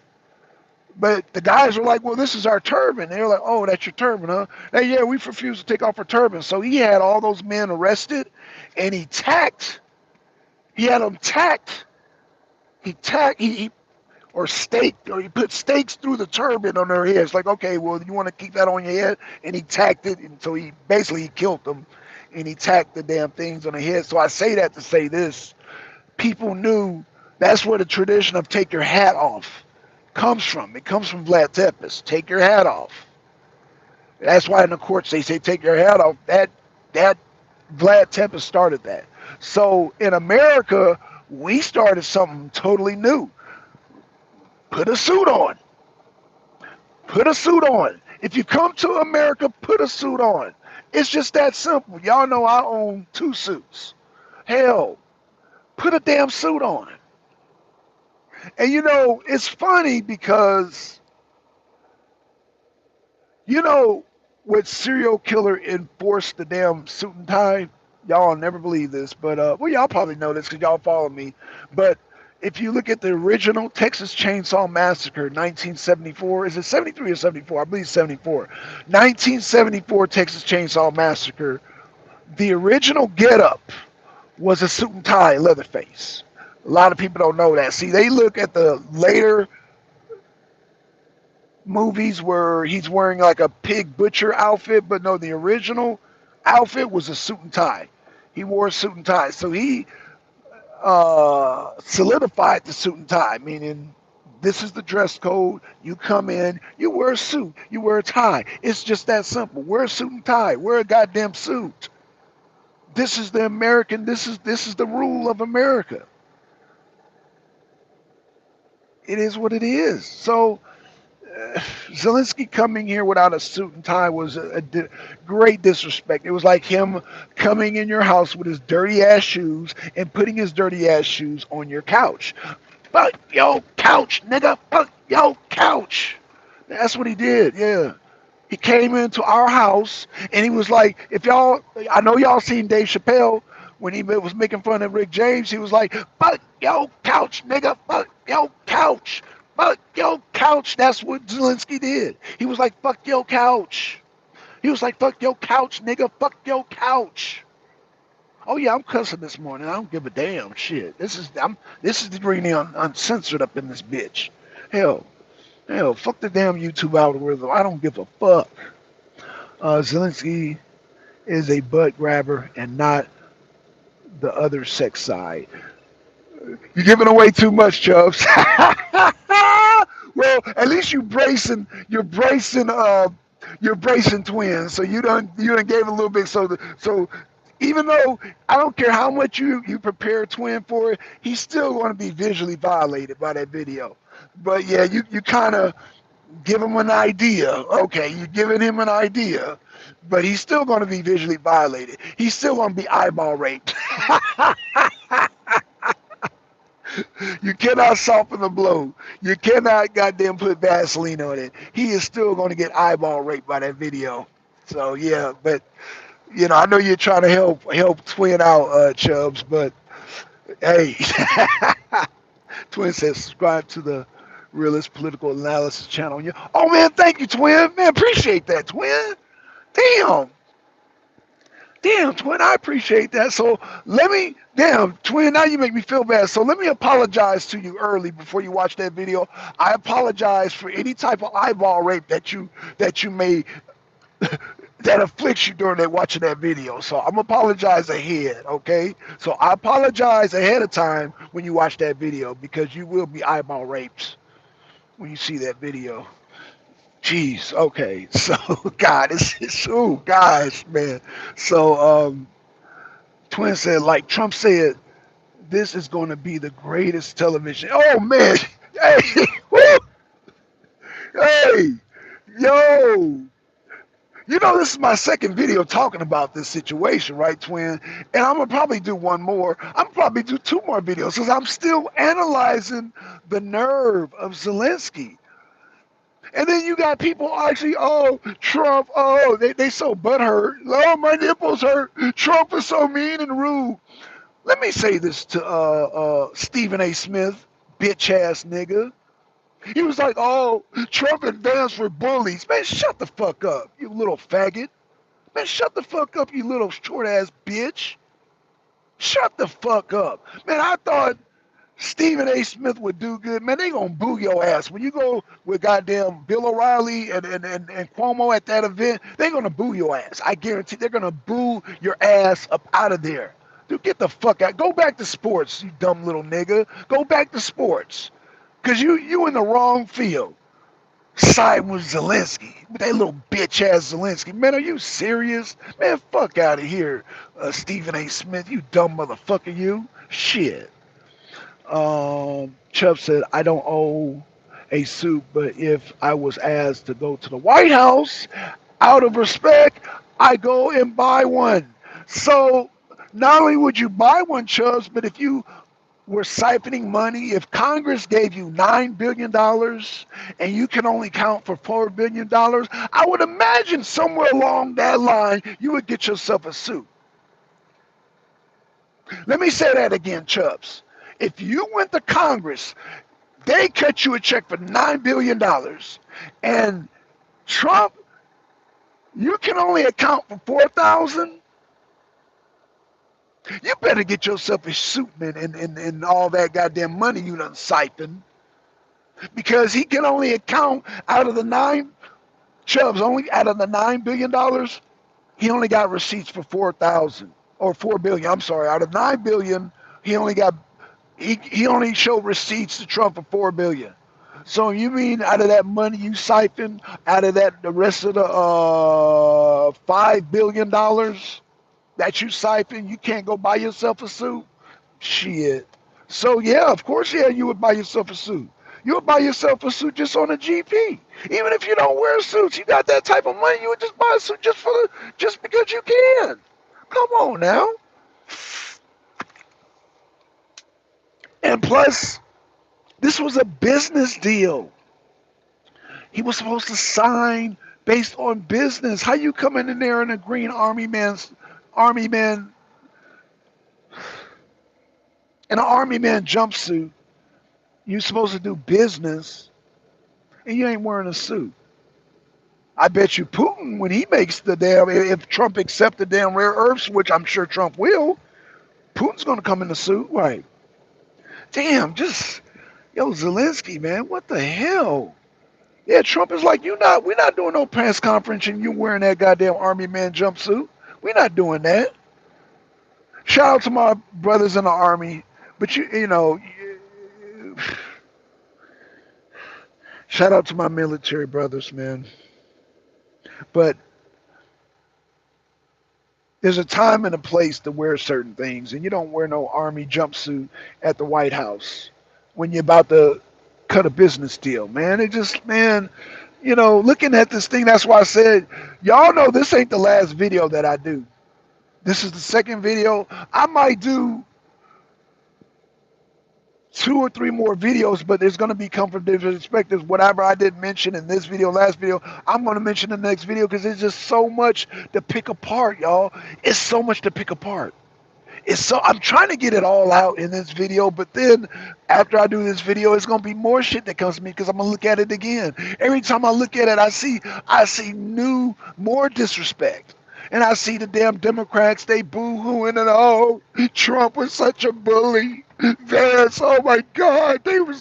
Speaker 1: But the guys were like, well, this is our turban. They were like, oh, that's your turban, huh? Hey, yeah, we refused to take off our turban. So he had all those men arrested and he had them tacked, he or staked, or he put stakes through the turban on their heads. Like, okay, well, you want to keep that on your head? And he tacked it, and so he killed them, and he tacked the damn things on the head. So I say that to say this: people knew that's where the tradition of take your hat off comes from. It comes from Vlad Tepes. Take your hat off. That's why in the courts they say take your hat off. That Vlad Tepes started that. So in America, we started something totally new. Put a suit on. Put a suit on. If you come to America, put a suit on. It's just that simple. Y'all know I own two suits. Hell, put a damn suit on. And it's funny because you know what serial killer enforced the damn suit and tie? Y'all never believe this, but well, y'all probably know this because y'all follow me. But if you look at the original Texas Chainsaw Massacre, 1974, is it 73 or 74? I believe 74. 1974 Texas Chainsaw Massacre. The original getup was a suit and tie, Leatherface. A lot of people don't know that. See, they look at the later movies where he's wearing like a pig butcher outfit, but no, the original outfit was a suit and tie. He wore a suit and tie, so he solidified the suit and tie, meaning this is the dress code. You come in, you wear a suit, you wear a tie. It's just that simple. Wear a suit and tie. Wear a goddamn suit. This is the American. This is the rule of America. It is what it is. So Zelensky coming here without a suit and tie was great disrespect. It was like him coming in your house with his dirty ass shoes and putting his dirty ass shoes on your couch. Fuck your couch, nigga. Fuck your couch. That's what he did. Yeah. He came into our house and he was like, if y'all, I know y'all seen Dave Chappelle when he was making fun of Rick James. He was like, fuck your couch, nigga. Fuck your couch. Fuck your couch. That's what Zelensky did. He was like, fuck your couch. He was like, fuck your couch, nigga. Fuck your couch. Oh yeah, I'm cussing this morning. I don't give a damn shit. This is the Green Uncensored up in this bitch. Hell, fuck the damn YouTube algorithm. I don't give a fuck. Zelensky is a butt grabber and not the other sex side. You're giving away too much, Chubbs. Well, at least you're bracing twins. So you done gave a little bit. So even though I don't care how much you prepare twin for it, he's still going to be visually violated by that video. But yeah, you kind of give him an idea. Okay, you're giving him an idea, but he's still going to be visually violated. He's still going to be eyeball raped. You cannot soften the blow. You cannot goddamn put Vaseline on it. He is still going to get eyeball raped by that video. So yeah, but I know you're trying to help Twin out, Chubbs, but hey, Twin says subscribe to the Realist Political Analysis channel. Oh man, thank you, twin. Man, appreciate that, twin. Damn. Damn, twin, I appreciate that. So damn, twin, now you make me feel bad. So let me apologize to you early before you watch that video. I apologize for any type of eyeball rape that you may that afflicts you during that watching that video. So I'm apologize ahead, okay? So I apologize ahead of time when you watch that video because you will be eyeball raped when you see that video. Jeez, okay. So God, it's oh gosh, man. So Twin said, like Trump said, this is going to be the greatest television. Oh man, hey, woo, hey, yo, this is my second video talking about this situation, right, Twin? And I'm gonna probably do one more. I'm gonna probably do two more videos because I'm still analyzing the nerve of Zelensky. And then you got people actually, oh, Trump, oh, they so butthurt. Oh, my nipples hurt. Trump is so mean and rude. Let me say this to Stephen A. Smith, bitch ass nigga. He was like, oh, Trump advanced for bullies. Man, shut the fuck up, you little faggot. Man, shut the fuck up, you little short ass bitch. Shut the fuck up. Man, I thought Stephen A. Smith would do good. Man, they gonna boo your ass. When you go with goddamn Bill O'Reilly and Cuomo at that event, they gonna boo your ass. I guarantee they're gonna boo your ass up out of there. Dude, get the fuck out. Go back to sports, you dumb little nigga. Go back to sports. Cause you in the wrong field. Side with Zelensky. With that little bitch ass Zelensky. Man, are you serious? Man, fuck out of here, Stephen A. Smith. You dumb motherfucker, you. Shit. Chubb said, I don't owe a suit, but if I was asked to go to the White House, out of respect, I go and buy one. So not only would you buy one, Chubbs, but if you were siphoning money, if Congress gave you $9 billion dollars and you can only count for $4 billion, dollars, I would imagine somewhere along that line, you would get yourself a suit. Let me say that again, Chubbs. If you went to Congress, they cut you a check for $9 billion. dollars, and Trump, you can only account for 4,000. You better get yourself a suit, man, and all that goddamn money you done siphoned. Because he can only account out of the Chubbs, only out of the $9 billion, dollars, he only got receipts for 4,000 or 4 billion. I'm sorry, out of 9 billion, he only got he only showed receipts to Trump for 4 billion. So you mean out of that money you siphoned, out of that the rest of the $5 billion that you siphoned, you can't go buy yourself a suit? Shit. So yeah, of course, yeah, you would buy yourself a suit. You would buy yourself a suit just on a GP. Even if you don't wear suits, you got that type of money, you would just buy a suit just because you can. Come on now. And plus, this was a business deal. He was supposed to sign based on business. How you coming in there in a green army man in an army man jumpsuit? You supposed to do business, and you ain't wearing a suit. I bet you Putin, when he makes the damn, if Trump accepts the damn rare earths, which I'm sure Trump will, Putin's gonna come in a suit, right? Damn, yo, Zelensky, man, what the hell? Yeah, Trump is like, we're not doing no press conference and you wearing that goddamn army man jumpsuit. We're not doing that. Shout out to my brothers in the army, but shout out to my military brothers, man. But there's a time and a place to wear certain things, and you don't wear no army jumpsuit at the White House when you're about to cut a business deal, man. Looking at this thing, that's why I said, y'all know this ain't the last video that I do. This is the second video. I might do 2 or 3 more videos, but there's going to be come from different perspectives. Whatever I didn't mention in this video, last video, I'm going to mention in the next video because there's just so much to pick apart, y'all. It's so much to pick apart. It's so I'm trying to get it all out in this video, but then after I do this video, it's gonna be more shit that comes to me because I'm gonna look at it again. Every time I look at it, I see new more disrespect. And I see the damn Democrats, they boo-hooing and oh, Trump was such a bully. Vance, oh my God, they were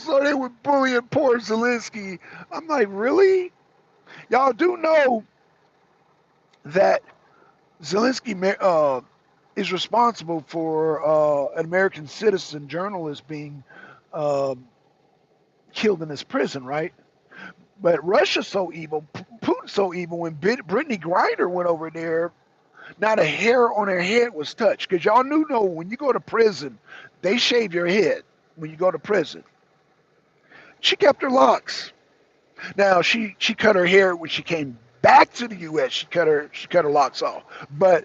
Speaker 1: bullying poor Zelensky. I'm like, really? Y'all do know that Zelensky is responsible for an American citizen journalist being um killed in his prison, right? But Russia's so evil, Putin's so evil. When Brittany Griner went over there, not a hair on her head was touched. Because y'all know when you go to prison, they shave your head when you go to prison. She kept her locks. Now she cut her hair when she came back to the U.S. She cut her locks off. But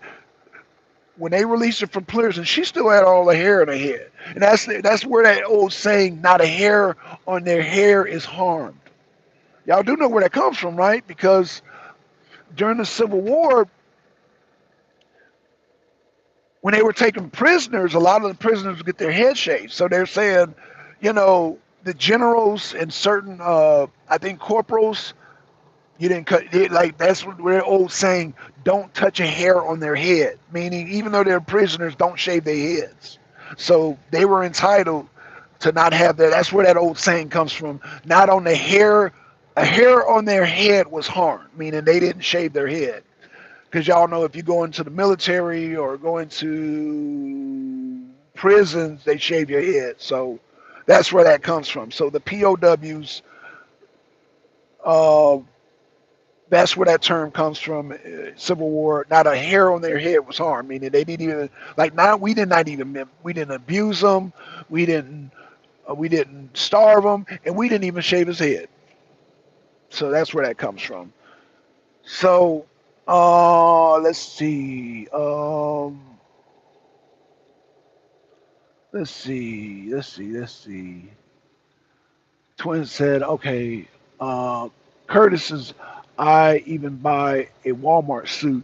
Speaker 1: when they released her from prison, she still had all the hair in her head, and that's where that old saying, "Not a hair on their hair is harmed." Y'all do know where that comes from, right? Because during the Civil War, when they were taking prisoners, a lot of the prisoners would get their head shaved. So they're saying, the generals and certain, I think corporals, you didn't cut it, like that's what their old saying, don't touch a hair on their head, meaning even though they're prisoners, don't shave their heads. So they were entitled to not have that. That's where that old saying comes from. Not on the hair, a hair on their head was harmed, meaning they didn't shave their head. Because y'all know if you go into the military or go into prisons, they shave your head. So that's where that comes from. So the POWs, uh, that's where that term comes from. Civil War. Not a hair on their head was harmed, meaning they didn't even like. Now we did not even we didn't abuse them, we didn't starve him, and we didn't even shave his head. So that's where that comes from. So let's see. Let's see. Twin said, okay, Curtis's, I even buy a Walmart suit.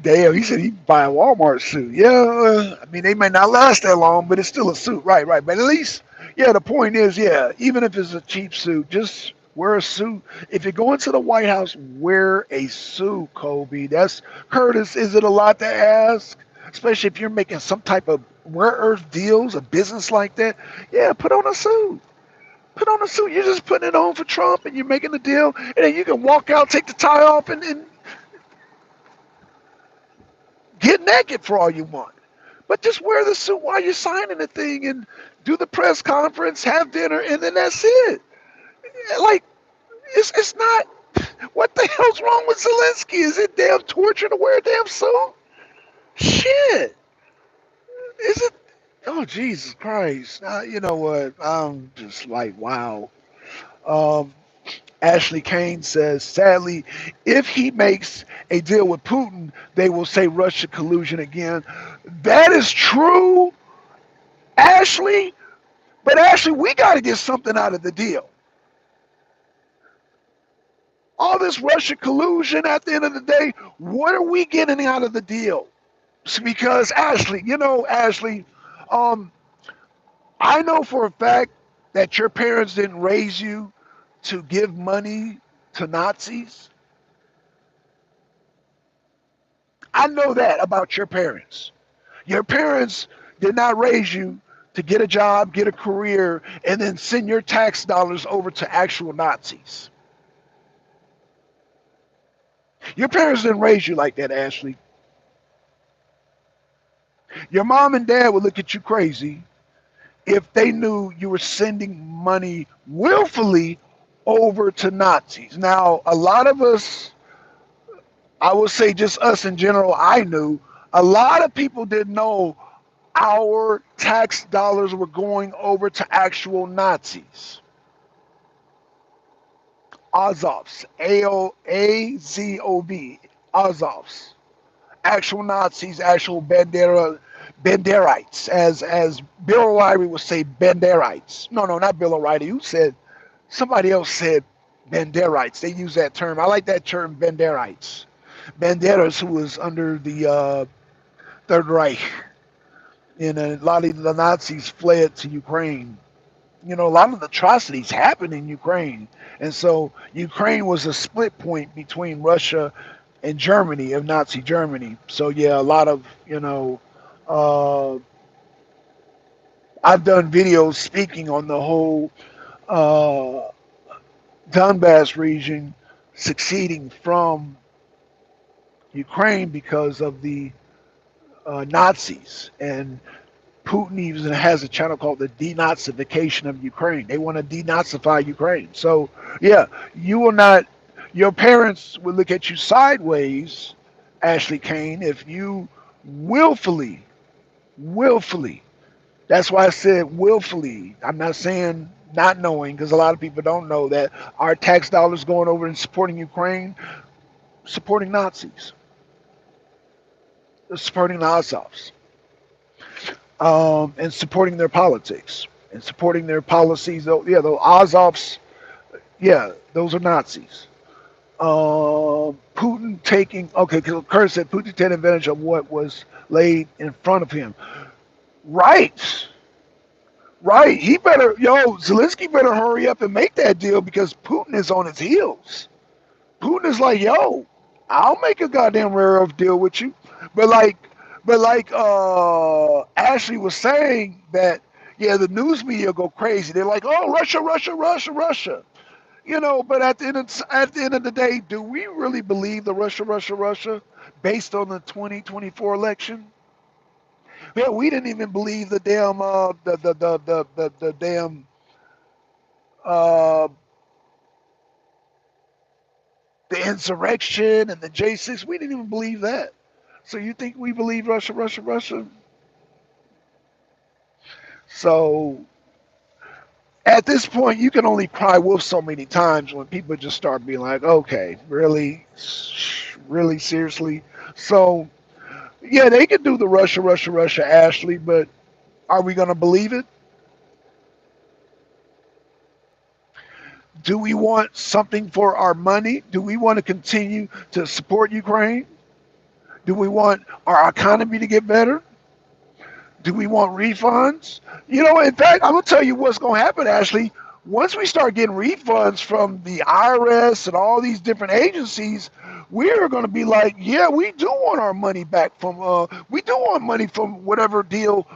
Speaker 1: Damn, he said he'd buy a Walmart suit. Yeah, I mean, they may not last that long, but it's still a suit. Right, right. But at least, yeah, the point is, yeah, even if it's a cheap suit, just wear a suit. If you're going to the White House, wear a suit, Kobe. That's Curtis. Is it a lot to ask? Especially if you're making some type of rare earth deals, a business like that. Yeah, put on a suit. Put on a suit. You're just putting it on for Trump and you're making a deal. And then you can walk out, take the tie off, and get naked for all you want. But just wear the suit while you're signing the thing and do the press conference, have dinner, and then that's it. Like, it's not. What the hell's wrong with Zelensky? Is it damn torture to wear a damn suit? Shit. Is it? Oh, Jesus Christ. You know what? I'm just like, wow. Um, Ashley Kane says, sadly, if he makes a deal with Putin, they will say Russia collusion again. That is true, Ashley. But Ashley, we got to get something out of the deal. All this Russia collusion at the end of the day, what are we getting out of the deal? Because Ashley, Ashley, um, I know for a fact that your parents didn't raise you to give money to Nazis. I know that about your parents. Your parents did not raise you to get a job, get a career, and then send your tax dollars over to actual Nazis. Your parents didn't raise you like that, Ashley. Your mom and dad would look at you crazy if they knew you were sending money willfully over to Nazis. Now, a lot of us, I would say just us in general, I knew, a lot of people didn't know our tax dollars were going over to actual Nazis. Azovs, Azov, Azovs, actual Nazis, actual Banderites, as Bill O'Reilly would say, Banderites. No, no, not Bill O'Reilly. Who said? Somebody else said Banderites. They use that term. I like that term, Banderites. Banderas, who was under the Third Reich. And a lot of the Nazis fled to Ukraine. You know, a lot of the atrocities happened in Ukraine. And so Ukraine was a split point between Russia and Germany, of Nazi Germany. So, yeah, a lot of, uh, I've done videos speaking on the whole uh, Donbass region succeeding from Ukraine because of the Nazis. And Putin even has a channel called the denazification of Ukraine. They want to denazify Ukraine. So, yeah, you will not, your parents will look at you sideways, Ashley Kane, if you willfully, willfully, that's why I said willfully. I'm not saying not knowing, because a lot of people don't know that our tax dollars going over and supporting Ukraine, supporting Nazis, supporting the Azovs, and supporting their politics and supporting their policies. Though, yeah, those Azovs, yeah, those are Nazis. Putin taking, okay, because Kurt said Putin taking advantage of what was laid in front of him. Right, right. He better, Zelensky better hurry up and make that deal because Putin is on his heels. Putin is like, yo, I'll make a goddamn rare earth deal with you. But like Ashley was saying that yeah, the news media go crazy. They're like, oh, Russia, Russia, Russia, Russia. But at the end of the day, do we really believe the Russia, Russia, Russia based on the 2024 election? Yeah, we didn't even believe the damn the damn uh the insurrection and the J6. We didn't even believe that. So you think we believe Russia, Russia, Russia? So at this point, you can only cry wolf so many times when people just start being like, okay, really, really seriously. So yeah, they can do the Russia, Russia, Russia, Ashley, but are we going to believe it? Do we want something for our money? Do we want to continue to support Ukraine? Do we want our economy to get better? Do we want refunds? In fact, I'm gonna tell you what's gonna happen, Ashley. Once we start getting refunds from the IRS and all these different agencies, we're gonna be like, yeah, we do want our money back from. We do want money from whatever deal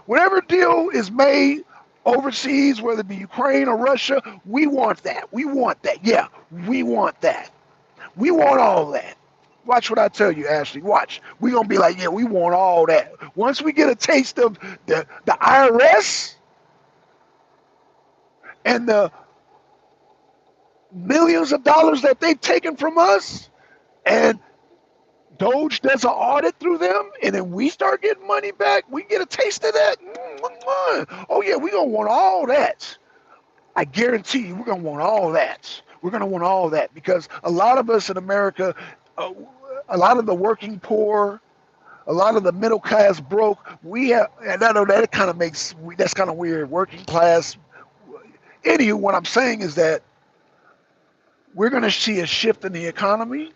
Speaker 1: is made overseas, whether it be Ukraine or Russia. We want that. We want that. Yeah, we want that. We want all that. Watch what I tell you, Ashley. Watch. We're going to be like, yeah, we want all that. Once we get a taste of the IRS and the millions of dollars that they've taken from us, and Doge does an audit through them, and then we start getting money back, we get a taste of that. Oh, yeah, we're going to want all that. I guarantee you, we're going to want all that. We're going to want all that because a lot of us in America, uh, a lot of the working poor, a lot of the middle class broke. We have, and I know that kind of makes that's kind of weird. Working class. Anywho, what I'm saying is that we're going to see a shift in the economy,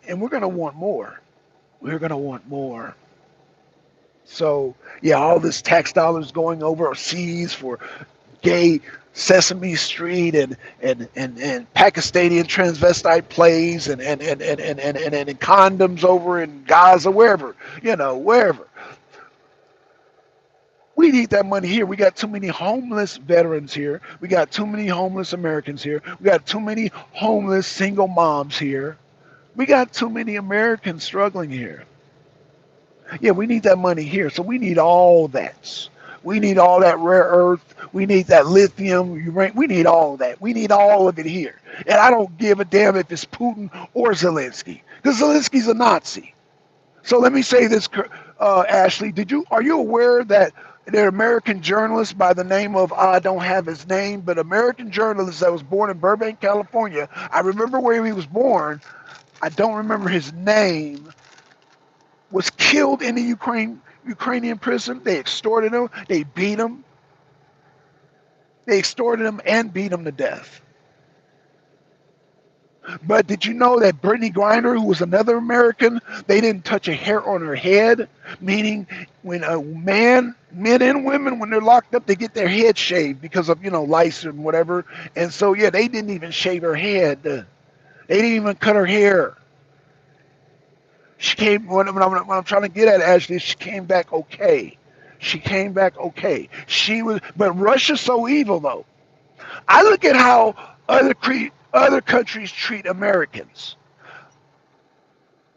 Speaker 1: and we're going to want more. We're going to want more. So yeah, all this tax dollars going overseas for gay Sesame Street and Pakistani transvestite plays and condoms over in Gaza, wherever, wherever. We need that money here. We got too many homeless veterans here. We got too many homeless Americans here. We got too many homeless single moms here. We got too many Americans struggling here. Yeah, we need that money here. So we need all that. We need all that rare earth. We need that lithium. We need all that. We need all of it here. And I don't give a damn if it's Putin or Zelensky, because Zelensky's a Nazi. So let me say this, Ashley. Are you aware that there are American journalist by the name of I don't have his name, but American journalist that was born in Burbank, California. I remember where he was born. I don't remember his name. Was killed in the Ukrainian prison. They extorted him. They beat him. They extorted him and beat him to death. But did you know that Brittany Griner, who was another American, they didn't touch a hair on her head? Meaning, when a man, men and women, when they're locked up, they get their head shaved because of lice and whatever. And so yeah, they didn't even shave her head. They didn't even cut her hair. She came. What I'm trying to get at, Ashley, is she came back okay. She came back okay. She was, but Russia's so evil though. I look at how other countries treat Americans.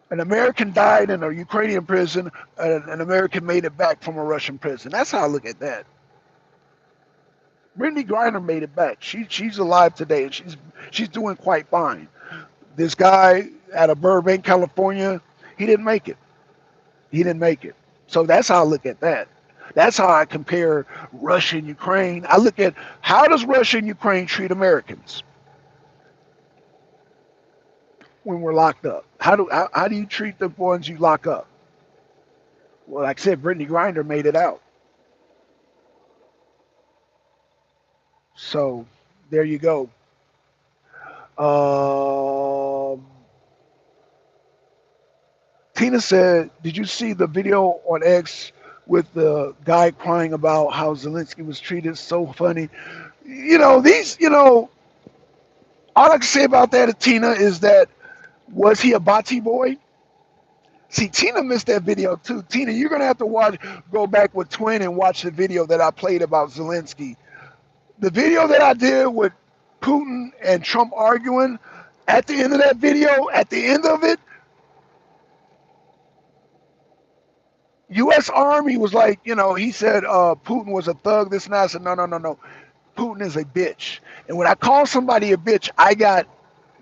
Speaker 1: An American died in a Ukrainian prison. An American made it back from a Russian prison. That's how I look at that. Brittany Griner made it back. She's alive today, and she's doing quite fine. This guy out of Burbank, California, he didn't make it. He didn't make it. So that's how I look at that. That's how I compare Russia and Ukraine. I look at how does Russia and Ukraine treat Americans when we're locked up? How do you treat the ones you lock up? Well, like I said, Brittany Griner made it out. So there you go. Um, Tina said, "Did you see the video on X with the guy crying about how Zelensky was treated? So funny. These. All I can say about that, Tina, is that was he a Bati boy? See, Tina missed that video too. Tina, you're gonna have to go back with Twin and watch the video that I played about Zelensky. The video that I did with Putin and Trump arguing. At the end of that video, at the end of it, U.S. Army was like, he said Putin was a thug. This and that. I said, no, no, no, no. Putin is a bitch. And when I call somebody a bitch, I got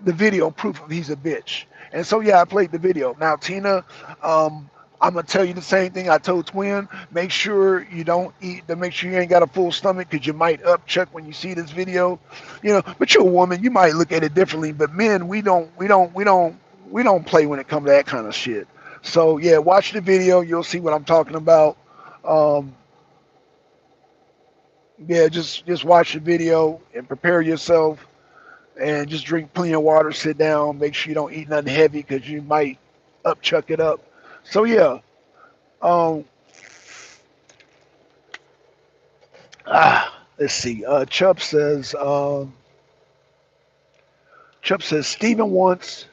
Speaker 1: the video proof of he's a bitch. And so yeah, I played the video. Now Tina, I'm gonna tell you the same thing I told Twin. Make sure you don't eat. To make sure you ain't got a full stomach, because you might upchuck when you see this video. But you're a woman, you might look at it differently. But men, we don't play when it comes to that kind of shit. So yeah, watch the video. You'll see what I'm talking about. Um, yeah, just watch the video and prepare yourself, and just drink plenty of water. Sit down. Make sure you don't eat nothing heavy because you might upchuck it up. So yeah. Um, let's see. Chubb says Stephen wants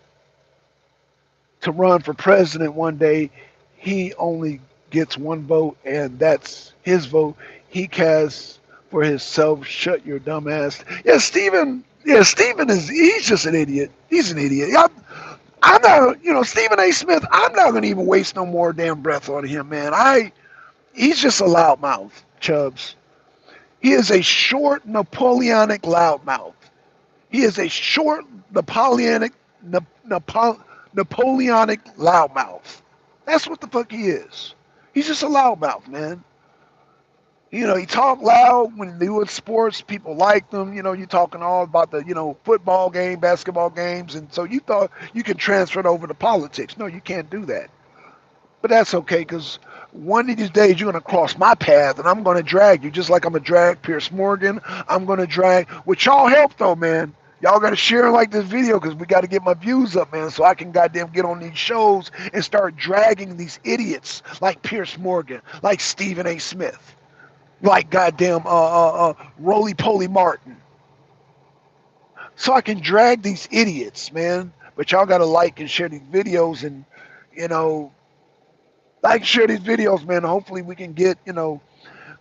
Speaker 1: to run for president one day. He only gets one vote, and that's his vote. He casts for himself. Shut your dumb ass. Yeah, Stephen. Yeah, Stephen he's just an idiot. He's an idiot. I'm not, Stephen A. Smith. I'm not gonna even waste no more damn breath on him, man. He's just a loudmouth, Chubbs. He is a short Napoleonic loudmouth. He is a short Napoleonic loudmouth. That's what the fuck he is. He's just a loudmouth, man. He talk loud when they do sports. People like them. You talking all about the, football game, basketball games, and so you thought you could transfer it over to politics. No, you can't do that. But that's okay, because one of these days you're gonna cross my path, and I'm gonna drag you, just like I'm gonna drag Pierce Morgan. I'm gonna drag, with y'all help though, man. Y'all gotta share and like this video, because we gotta get my views up, man, so I can goddamn get on these shows and start dragging these idiots like Pierce Morgan, like Stephen A. Smith, like goddamn Roly Poly Martin, so I can drag these idiots, man. But y'all gotta like and share these videos, and you know, like share these videos, man. Hopefully we can get,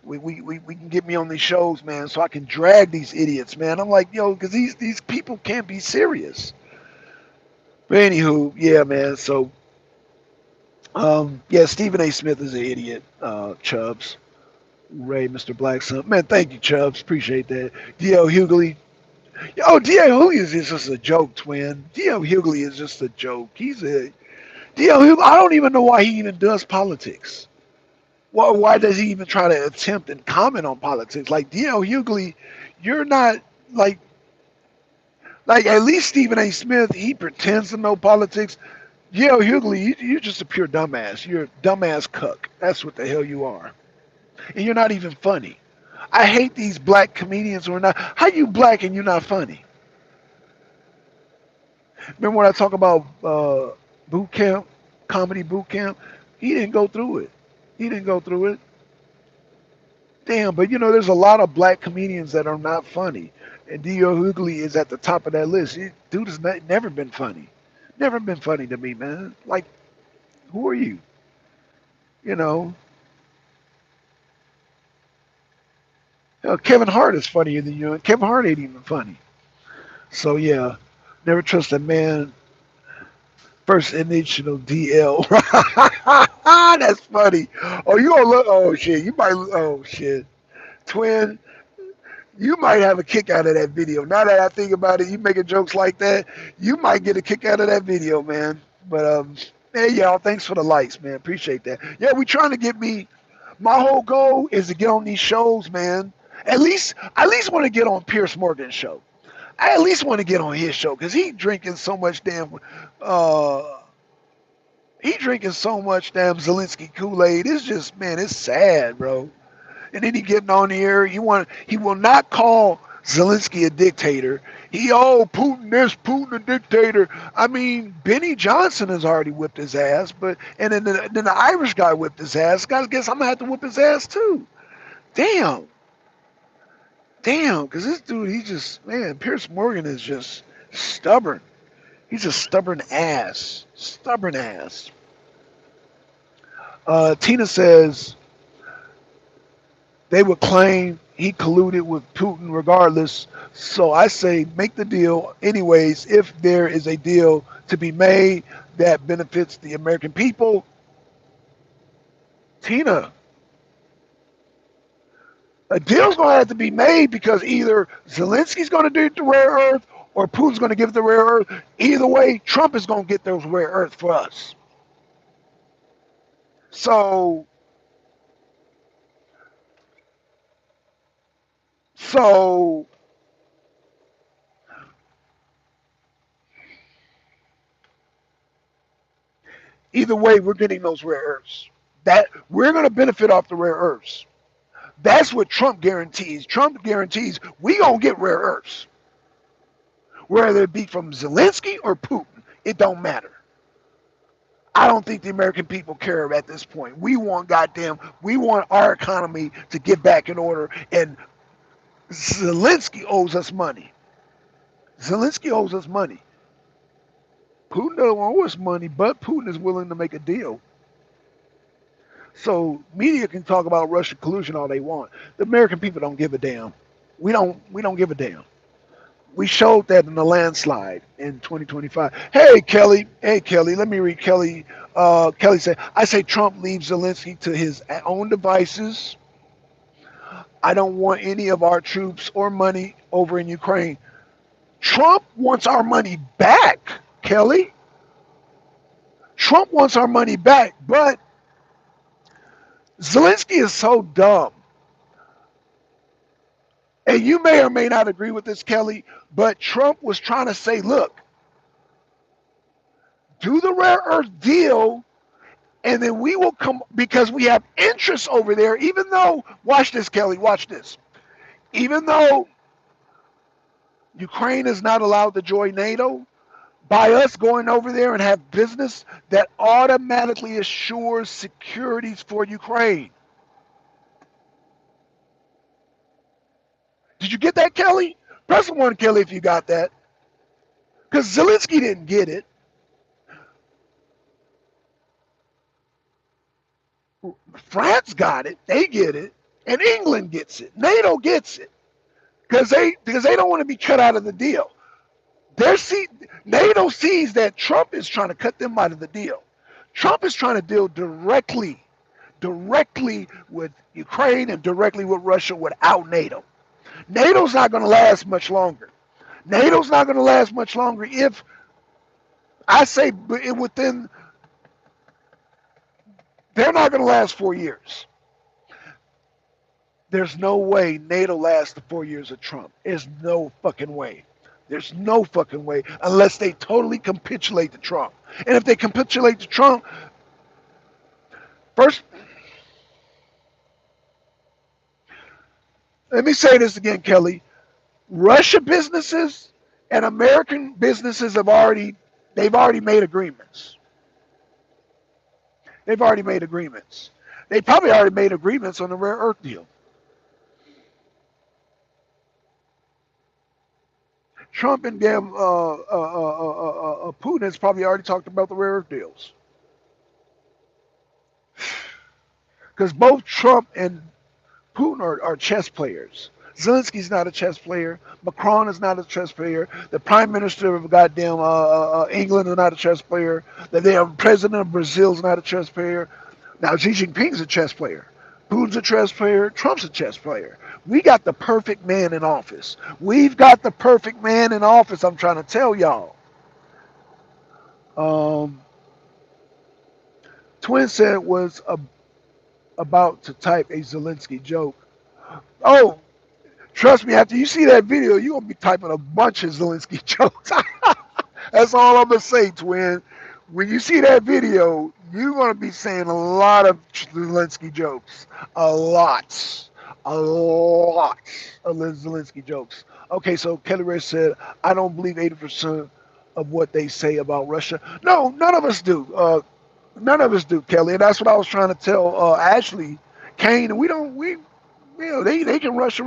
Speaker 1: we can get me on these shows, man, so I can drag these idiots, man. I'm like, because these people can't be serious. But anywho, yeah, man. So, yeah, Stephen A. Smith is an idiot. Chubbs, Ray, Mr. Blackson, man. Thank you, Chubbs. Appreciate that. D.L. Hughley. D.L. Hughley is just a joke, twin. D.L. Hughley is just a joke. D.L. Hughley. I don't even know why he even does politics. Why does he even try to attempt and comment on politics? Like D.L. Hughley, you're not like at least Stephen A. Smith, he pretends to know politics. D.L. Hughley, you're just a pure dumbass. You're a dumbass cuck. That's what the hell you are. And you're not even funny. I hate these black comedians who are not. How you black and you're not funny? Remember when I talk about boot camp, comedy boot camp? He didn't go through it. He didn't go through it. Damn, but there's a lot of black comedians that are not funny, and D.L. Hughley is at the top of that list. Dude has never been funny, never been funny to me, man. Like, who are you? You know, Kevin Hart is funnier than you, and Kevin Hart ain't even funny. So yeah, never trust a man. First initial DL. That's funny. Oh, you gonna look? Oh shit, you might. Oh shit, twin. You might have a kick out of that video. Now that I think about it, you making jokes like that, you might get a kick out of that video, man. But hey y'all, thanks for the likes, man. Appreciate that. Yeah, we trying to get me. My whole goal is to get on these shows, man. I at least want to get on Pierce Morgan's show. I at least want to get on his show because uh, he drinking so much damn Zelensky Kool Aid. It's just, man, it's sad, bro. And then he getting on here. He will not call Zelensky a dictator. Putin this, Putin a dictator. I mean, Benny Johnson has already whipped his ass, but and then the Irish guy whipped his ass. Guess I'm gonna have to whip his ass too. Damn, damn, because this dude, he just, man, Pierce Morgan is just stubborn. He's a stubborn ass, stubborn ass. Tina says they would claim he colluded with Putin regardless. So I say make the deal anyways. If there is a deal to be made that benefits the American people, Tina, a deal's going to have to be made because either Zelensky's going to do the rare earth or Putin's going to give the rare earth. Either way, Trump is going to get those rare earth for us. So, so either way, we're getting those rare earths. That we're going to benefit off the rare earths. That's what Trump guarantees. Trump guarantees we gonna get rare earths, whether it be from Zelensky or Putin. It don't matter. I don't think the American people care at this point. We want our economy to get back in order, and Zelensky owes us money. Zelensky owes us money. Putin doesn't owe us money, but Putin is willing to make a deal. So media can talk about Russian collusion all they want. The American people don't give a damn. We don't give a damn. We showed that in the landslide in 2025. Hey Kelly, let me read Kelly. Kelly said, "I say Trump leaves Zelensky to his own devices. I don't want any of our troops or money over in Ukraine. Trump wants our money back, Kelly. Trump wants our money back, but Zelensky is so dumb. And you may or may not agree with this, Kelly, but Trump was trying to say, look, do the rare earth deal, and then we will come because we have interests over there, even though, watch this, Kelly, watch this. Even though Ukraine is not allowed to join NATO, by us going over there and have business, that automatically assures securities for Ukraine. Did you get that, Kelly? Press one, Kelly, if you got that. Because Zelensky didn't get it. France got it. They get it. And England gets it. NATO gets it. Because they don't want to be cut out of the deal. NATO sees that Trump is trying to cut them out of the deal. Trump is trying to deal directly with Ukraine and directly with Russia without NATO. NATO's not going to last much longer. NATO's not going to last much longer if I say within, they're not going to last 4 years. There's no way NATO lasts the 4 years of Trump. There's no fucking way. There's no fucking way unless they totally capitulate to Trump. And if they capitulate to Trump, first, let me say this again, Kelly. Russia businesses And American businesses they've already made agreements. They've already made agreements. They probably already made agreements on the rare earth deal. Trump and damn Putin has probably already talked about the rare earth deals. Because both Trump and Putin are chess players. Zelensky's not a chess player. Macron is not a chess player. The Prime Minister of goddamn England is not a chess player. The damn President of Brazil is not a chess player. Now Xi Jinping's a chess player. Putin's a chess player. Trump's a chess player. We got the perfect man in office. We've got the perfect man in office. I'm trying to tell y'all. Um, Twin said was about to type a Zelensky joke. Oh, trust me, after you see that video, you're going to be typing a bunch of Zelensky jokes. That's all I'm going to say, twin. When you see that video, you're going to be saying a lot of Zelensky jokes. A lot. A lot of Zelensky jokes. Okay, so Kelly Ray said, I don't believe 80% of what they say about Russia. No, none of us do. None of us do, Kelly. And that's what I was trying to tell Ashley Kane. We don't, we, you know, they can Russia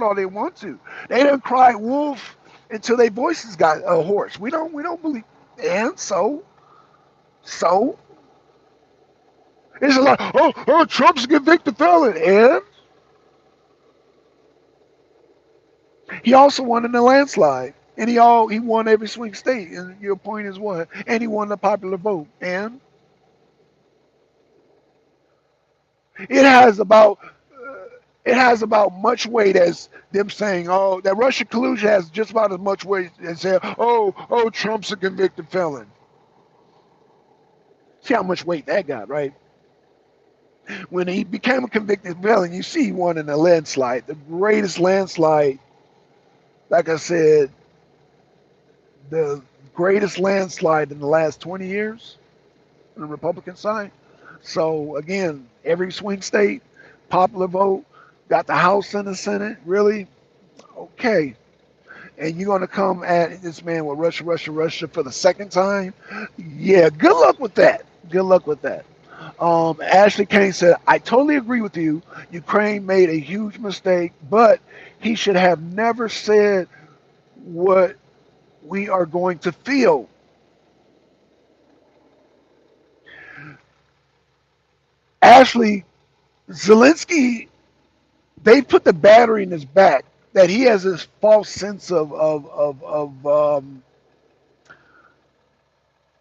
Speaker 1: all they want to. They didn't cry wolf until their voices got hoarse. We don't believe. And so it's a lot. Oh, Trump's a convicted felon, and he also won in the landslide, and he won every swing state. And your point is what? And he won the popular vote, and it has about it has about much weight as them saying, oh, that Russia collusion has just about as much weight as saying, oh, Trump's a convicted felon. See how much weight that got, right? When he became a convicted felon, you see he won in a landslide, the greatest landslide. Like I said, the greatest landslide in the last 20 years on the Republican side. So again, every swing state, popular vote, got the House and the Senate. Really? Okay. And you're going to come at this man with Russia for the second time? Yeah, good luck with that. Good luck with that. Ashley Kane said, I totally agree with you. Ukraine made a huge mistake, but he should have never said what we are going to feel. Ashley, Zelensky, they put the battery in his back that he has this false sense of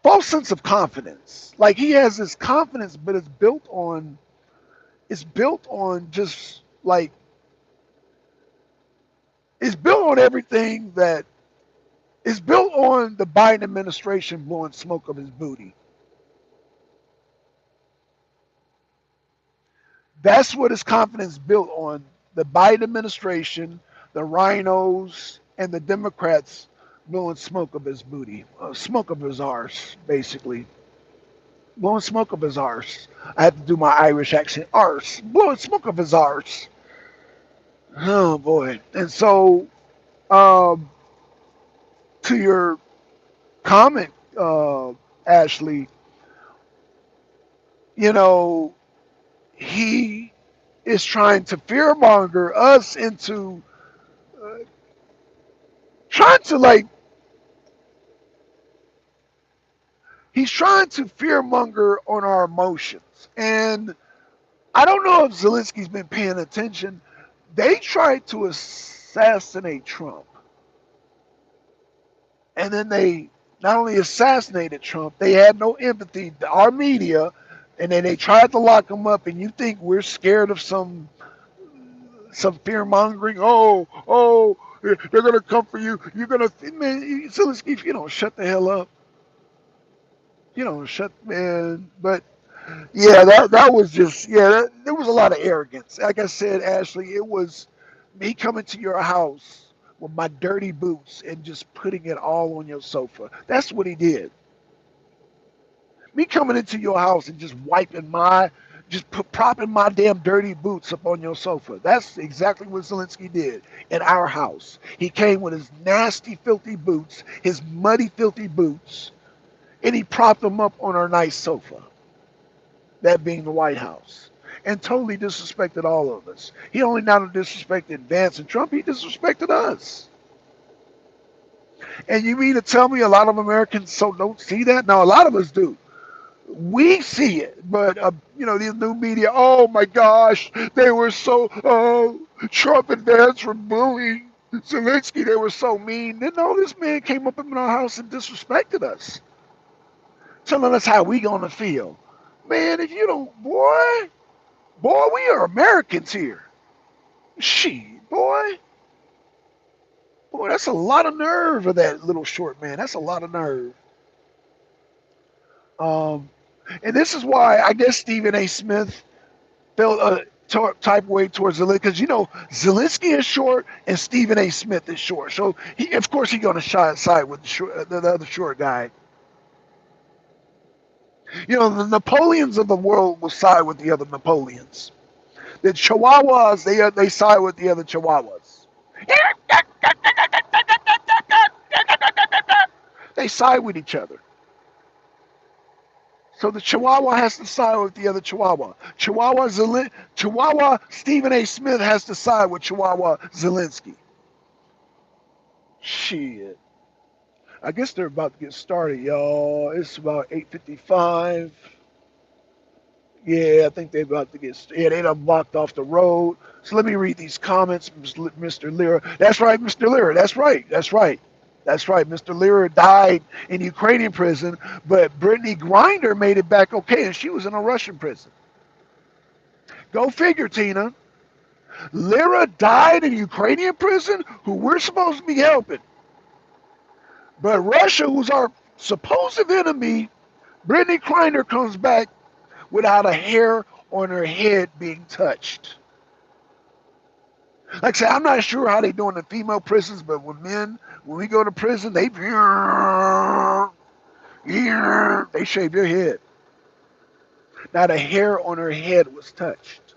Speaker 1: false sense of confidence. Like he has this confidence, but it's built on just like it's built on everything that it's built on the Biden administration blowing smoke of his booty. That's what his confidence built on. The Biden administration, the rhinos, and the Democrats blowing smoke of his booty, smoke of his arse, basically. Blowing smoke of his arse. I have to do my Irish accent. Arse. Blowing smoke of his arse. Oh, boy. And so, um, to your comment, Ashley, you know, he is trying to fearmonger us into uh, trying to like he's trying to fearmonger on our emotions. And I don't know if Zelensky's been paying attention. They tried to assassinate Trump, and then they not only assassinated Trump, they had no empathy. Our media, and then they tried to lock him up. And you think we're scared of some fear mongering? Oh, they're gonna come for you. You're gonna, man, Zelensky. If you don't shut the hell up, you don't shut, man. But yeah, that was just there was a lot of arrogance. Like I said, Ashley, it was me coming to your house with my dirty boots and just putting it all on your sofa. That's what he did. Me coming into your house and just wiping my just propping my damn dirty boots up on your sofa. That's exactly what Zelensky did in our house. He came with his nasty, filthy boots, his muddy, filthy boots, and he propped them up on our nice sofa, that being the White House, and totally disrespected all of us. He only not disrespected Vance and Trump, he disrespected us. And you mean to tell me a lot of Americans so don't see that? Now, a lot of us do. We see it, but the new media. Oh my gosh, they were so. Oh, Trump and Vance were bullying Zelensky. They were so mean. Then no, this man came up in our house and disrespected us, telling us how we gonna feel. Man, if you don't, boy, we are Americans here. She, boy, that's a lot of nerve of that little short man. That's a lot of nerve. Um, and this is why I guess Stephen A. Smith felt a type of way towards Zelensky because Zelensky is short and Stephen A. Smith is short, so of course he's going to side with the other short guy. The Napoleons of the world will side with the other Napoleons. The Chihuahuas they side with the other Chihuahuas. They side with each other. So the Chihuahua has to side with the other Chihuahua. Chihuahua Stephen A. Smith has to side with Chihuahua Zelensky. Shit. I guess they're about to get started, y'all. It's about 8:55. Yeah, I think they're about to get. Yeah, they done blocked off the road. So let me read these comments, Mr. Lira. That's right, Mr. Lira. That's right. That's right. That's right. Mr. Lira died in Ukrainian prison, but Brittany Grinder made it back okay, and she was in a Russian prison. Go figure, Tina. Lira died in Ukrainian prison, who we're supposed to be helping. But Russia, who's our supposed enemy, Brittany Grinder comes back without a hair on her head being touched. Like I said, I'm not sure how they do in the female prisons, but when we go to prison, they shave your head. Not a hair on her head was touched.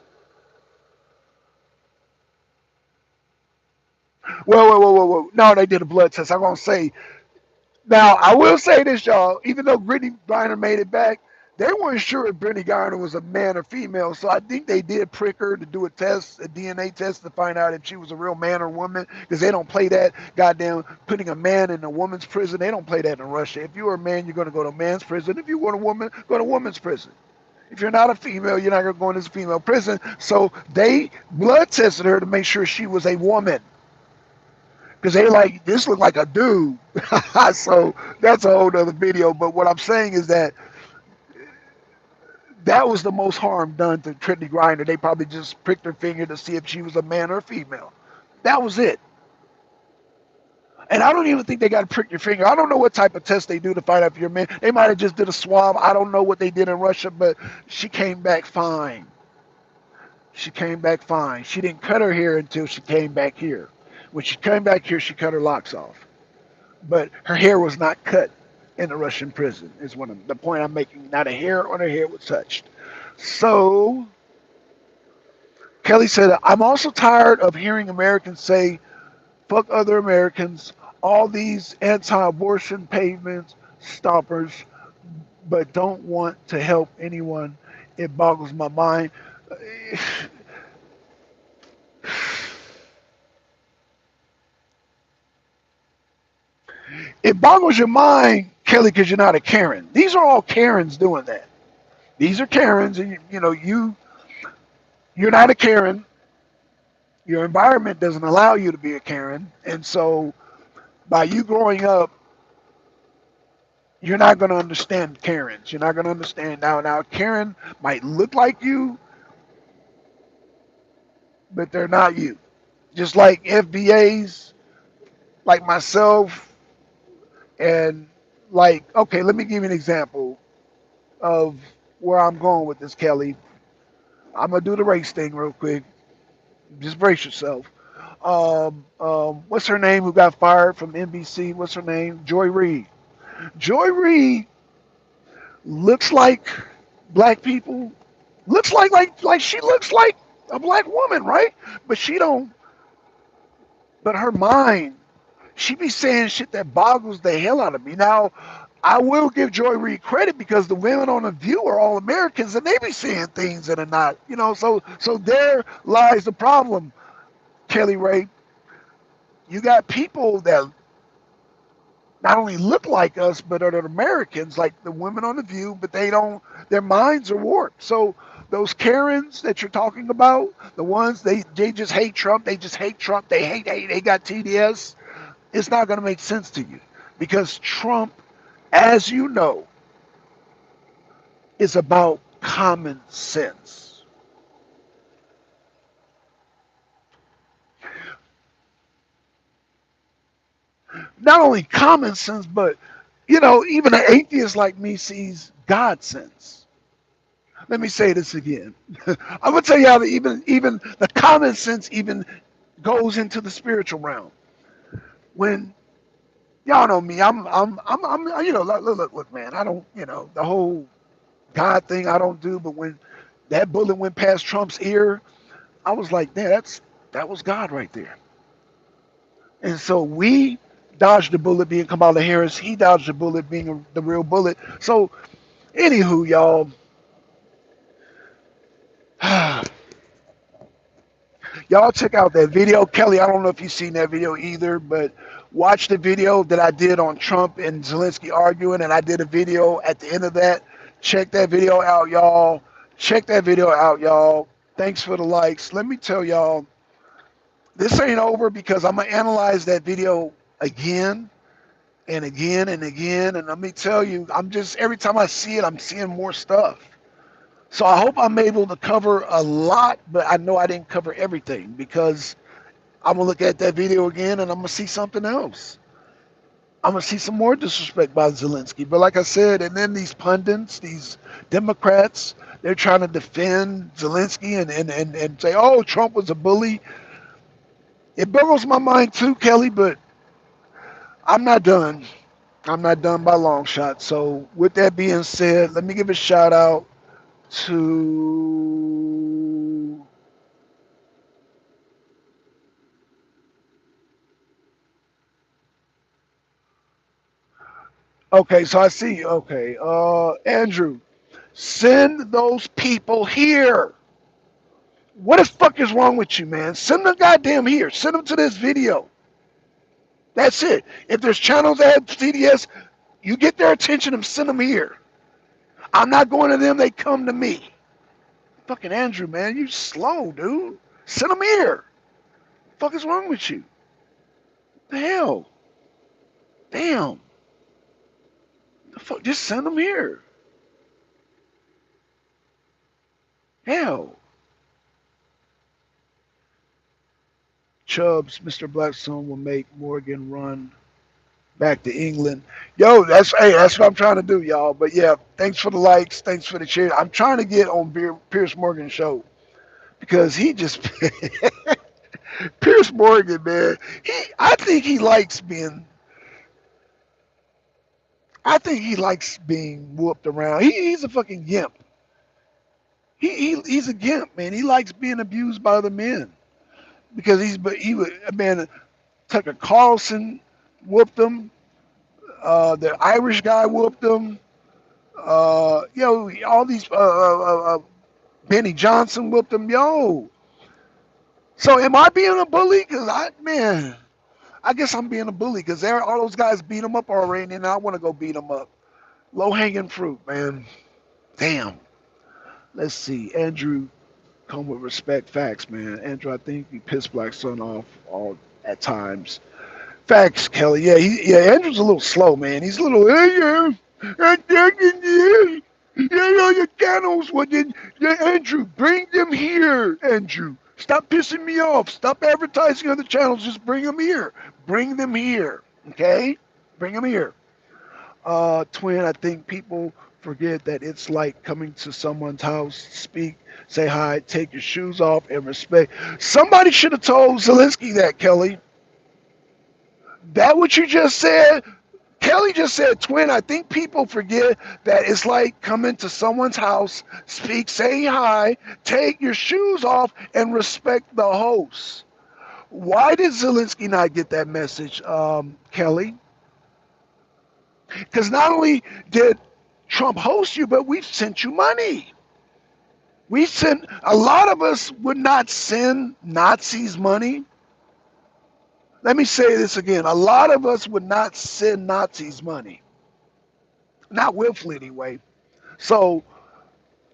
Speaker 1: Whoa. No, they did a blood test. I'm going to say, now, I will say this, y'all. Even though Brittany Griner made it back, they weren't sure if Brittany Griner was a man or female. So I think they did prick her to do a test, a DNA test, to find out if she was a real man or woman. Because they don't play that goddamn putting a man in a woman's prison. They don't play that in Russia. If you're a man, you're going to go to a man's prison. If you want a woman, go to a woman's prison. If you're not a female, you're not going to go into female prison. So they blood tested her to make sure she was a woman. Because they like, this looked like a dude. So that's a whole other video. But what I'm saying is that was the most harm done to Brittany Griner. They probably just pricked her finger to see if she was a man or a female. That was it. And I don't even think they got to prick your finger. I don't know what type of test they do to find out if you're a man. They might have just did a swab. I don't know what they did in Russia, but she came back fine. She came back fine. She didn't cut her hair until she came back here. When she came back here, she cut her locks off. But her hair was not cut in the Russian prison, is the point I'm making. Not a hair on her head was touched. So, Kelly said, I'm also tired of hearing Americans say, fuck other Americans, all these anti-abortion pavement stompers, but don't want to help anyone. It boggles my mind. It boggles your mind, Kelly, because you're not a Karen. These are all Karens doing that. These are Karens, and you're not a Karen. Your environment doesn't allow you to be a Karen, and so by you growing up, you're not going to understand Karens. You're not going to understand now. Now, Karen might look like you, but they're not you. Just like FBAs, like myself, and like, okay, let me give you an example of where I'm going with this, Kelly. I'm gonna do the race thing real quick. Just brace yourself. What's her name? Who got fired from NBC? What's her name? Joy Reid. Joy Reid looks like black people Looks like she looks like a black woman, right? But she don't. But her mind, she be saying shit that boggles the hell out of me. Now, I will give Joy Reid credit because the women on the View are all Americans and they be saying things that are not, So there lies the problem, Kelly Ray. You got people that not only look like us, but are Americans, like the women on the View, but they don't. Their minds are warped. So those Karens that you're talking about, the ones they just hate Trump. They just hate Trump. They got TDS. It's not going to make sense to you because Trump, as you know, is about common sense. Not only common sense, but even an atheist like me sees God sense. Let me say this again. I'm gonna tell you how even the common sense even goes into the spiritual realm. When y'all know me, I'm look, man. I don't, the whole God thing I don't do. But when that bullet went past Trump's ear, I was like, man, that was God right there. And so we dodged the bullet being Kamala Harris. He dodged the bullet being the real bullet. So anywho, y'all, y'all check out that video. Kelly, I don't know if you've seen that video either, but watch the video that I did on Trump and Zelensky arguing, and I did a video at the end of that. Check that video out, y'all. Check that video out, y'all. Thanks for the likes. Let me tell y'all, this ain't over because I'm gonna analyze that video again and again and again. And let me tell you, I'm just every time I see it, I'm seeing more stuff. So I hope I'm able to cover a lot, but I know I didn't cover everything because I'm gonna look at that video again and I'm gonna see something else. I'm gonna see some more disrespect by Zelensky. But like I said, and then these pundits, these Democrats, they're trying to defend Zelensky and say, oh, Trump was a bully. It boggles my mind too, Kelly, but I'm not done. I'm not done by long shot. So with that being said, let me give a shout out to okay, so I see you. Okay. Andrew, send those people here. What the fuck is wrong with you, man? Send them goddamn here. Send them to this video. That's it. If there's channels that have CDS, you get their attention and send them here. I'm not going to them, they come to me. Fucking Andrew, man, you slow, dude. Send them here. Fuck is wrong with you? The hell? Damn. The fuck? Just send them here. Hell. Chubbs, Mr. Blackstone will make Morgan run back to England. Yo, that's what I'm trying to do, y'all. But yeah, thanks for the likes, thanks for the cheer. I'm trying to get on Pierce Morgan's show because he just Pierce Morgan, man. I think he likes being. I think he likes being whooped around. He's a fucking gimp. He's a gimp, man. He likes being abused by other men because he would man. Tucker Carlson whooped him. The Irish guy whooped him. All these Benny Johnson whooped him. Yo, so am I being a bully? Cause I guess I'm being a bully because all those guys beat him up already, and I want to go beat him up. Low hanging fruit, man. Damn. Let's see, Andrew. Come with respect, facts, man. Andrew, I think you pissed Black Sun off all at times. Facts, Kelly. Yeah. Andrew's a little slow, man. He's a little. Your channels. What did? Yeah, Andrew, bring them here, Andrew. Stop pissing me off. Stop advertising other channels. Just bring them here. Bring them here. Okay? Bring them here. Twin, I think people forget that it's like coming to someone's house, speak, say hi, take your shoes off, and respect. Somebody should have told Zelensky that, Kelly. That what you just said? Kelly just said, twin, I think people forget that it's like coming to someone's house, speak, say hi, take your shoes off, and respect the host. Why did Zelensky not get that message, Kelly? Because not only did Trump host you, but we've sent you money. We sent, a lot of us would not send Nazis money. Let me say this again. A lot of us would not send Nazis money. Not willfully anyway. So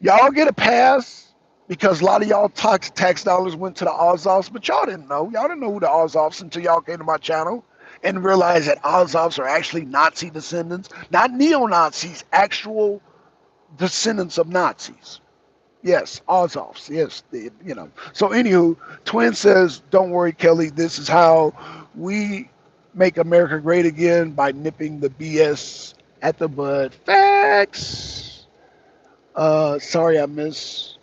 Speaker 1: y'all get a pass because a lot of y'all tax dollars went to the Azovs, but y'all didn't know. Y'all didn't know who the Azovs until y'all came to my channel and realized that Azovs are actually Nazi descendants, not neo-Nazis, actual descendants of Nazis. Yes, Azovs. Yes, So anywho, Twin says, "Don't worry, Kelly. This is how we make America great again by nipping the BS at the bud." Facts. Sorry I missed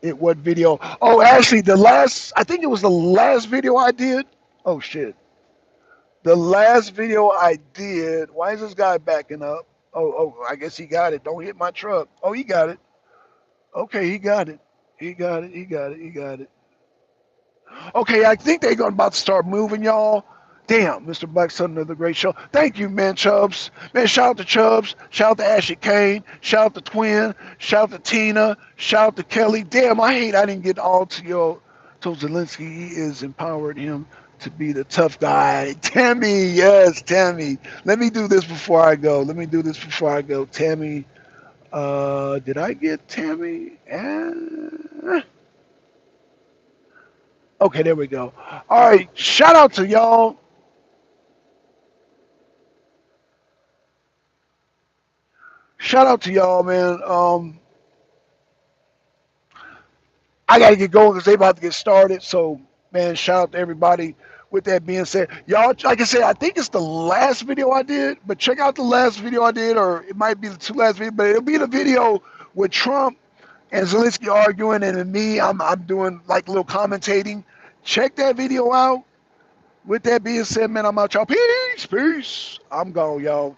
Speaker 1: it. What video? Oh, actually, the last. I think it was the last video I did. Oh shit. The last video I did. Why is this guy backing up? Oh. I guess he got it. Don't hit my truck. Oh, he got it. Okay, he got it. He got it. He got it. He got it. Okay, I think they're going about to start moving, y'all. Damn, Mr. Blackson of the Great Show. Thank you, man, Chubbs. Man, shout out to Chubbs. Shout out to Ashley Kane. Shout out to Twin. Shout out to Tina. Shout out to Kelly. Damn, I hate I didn't get all to Zelensky. He is empowered him to be the tough guy. Tammy, yes, Tammy. Let me do this before I go. Let me do this before I go. Tammy, did I get Tammy? Okay, there we go. All right, shout out to y'all. Shout out to y'all, man. I gotta get going because they about to get started. So, man, shout out to everybody. With that being said, y'all, like I said, I think it's the last video I did, but check out the last video I did, or it might be the two last videos, but it'll be the video with Trump and Zelensky arguing, and then me, I'm doing like a little commentating. Check that video out. With that being said, man, I'm out, y'all. Peace, peace. I'm gone, y'all.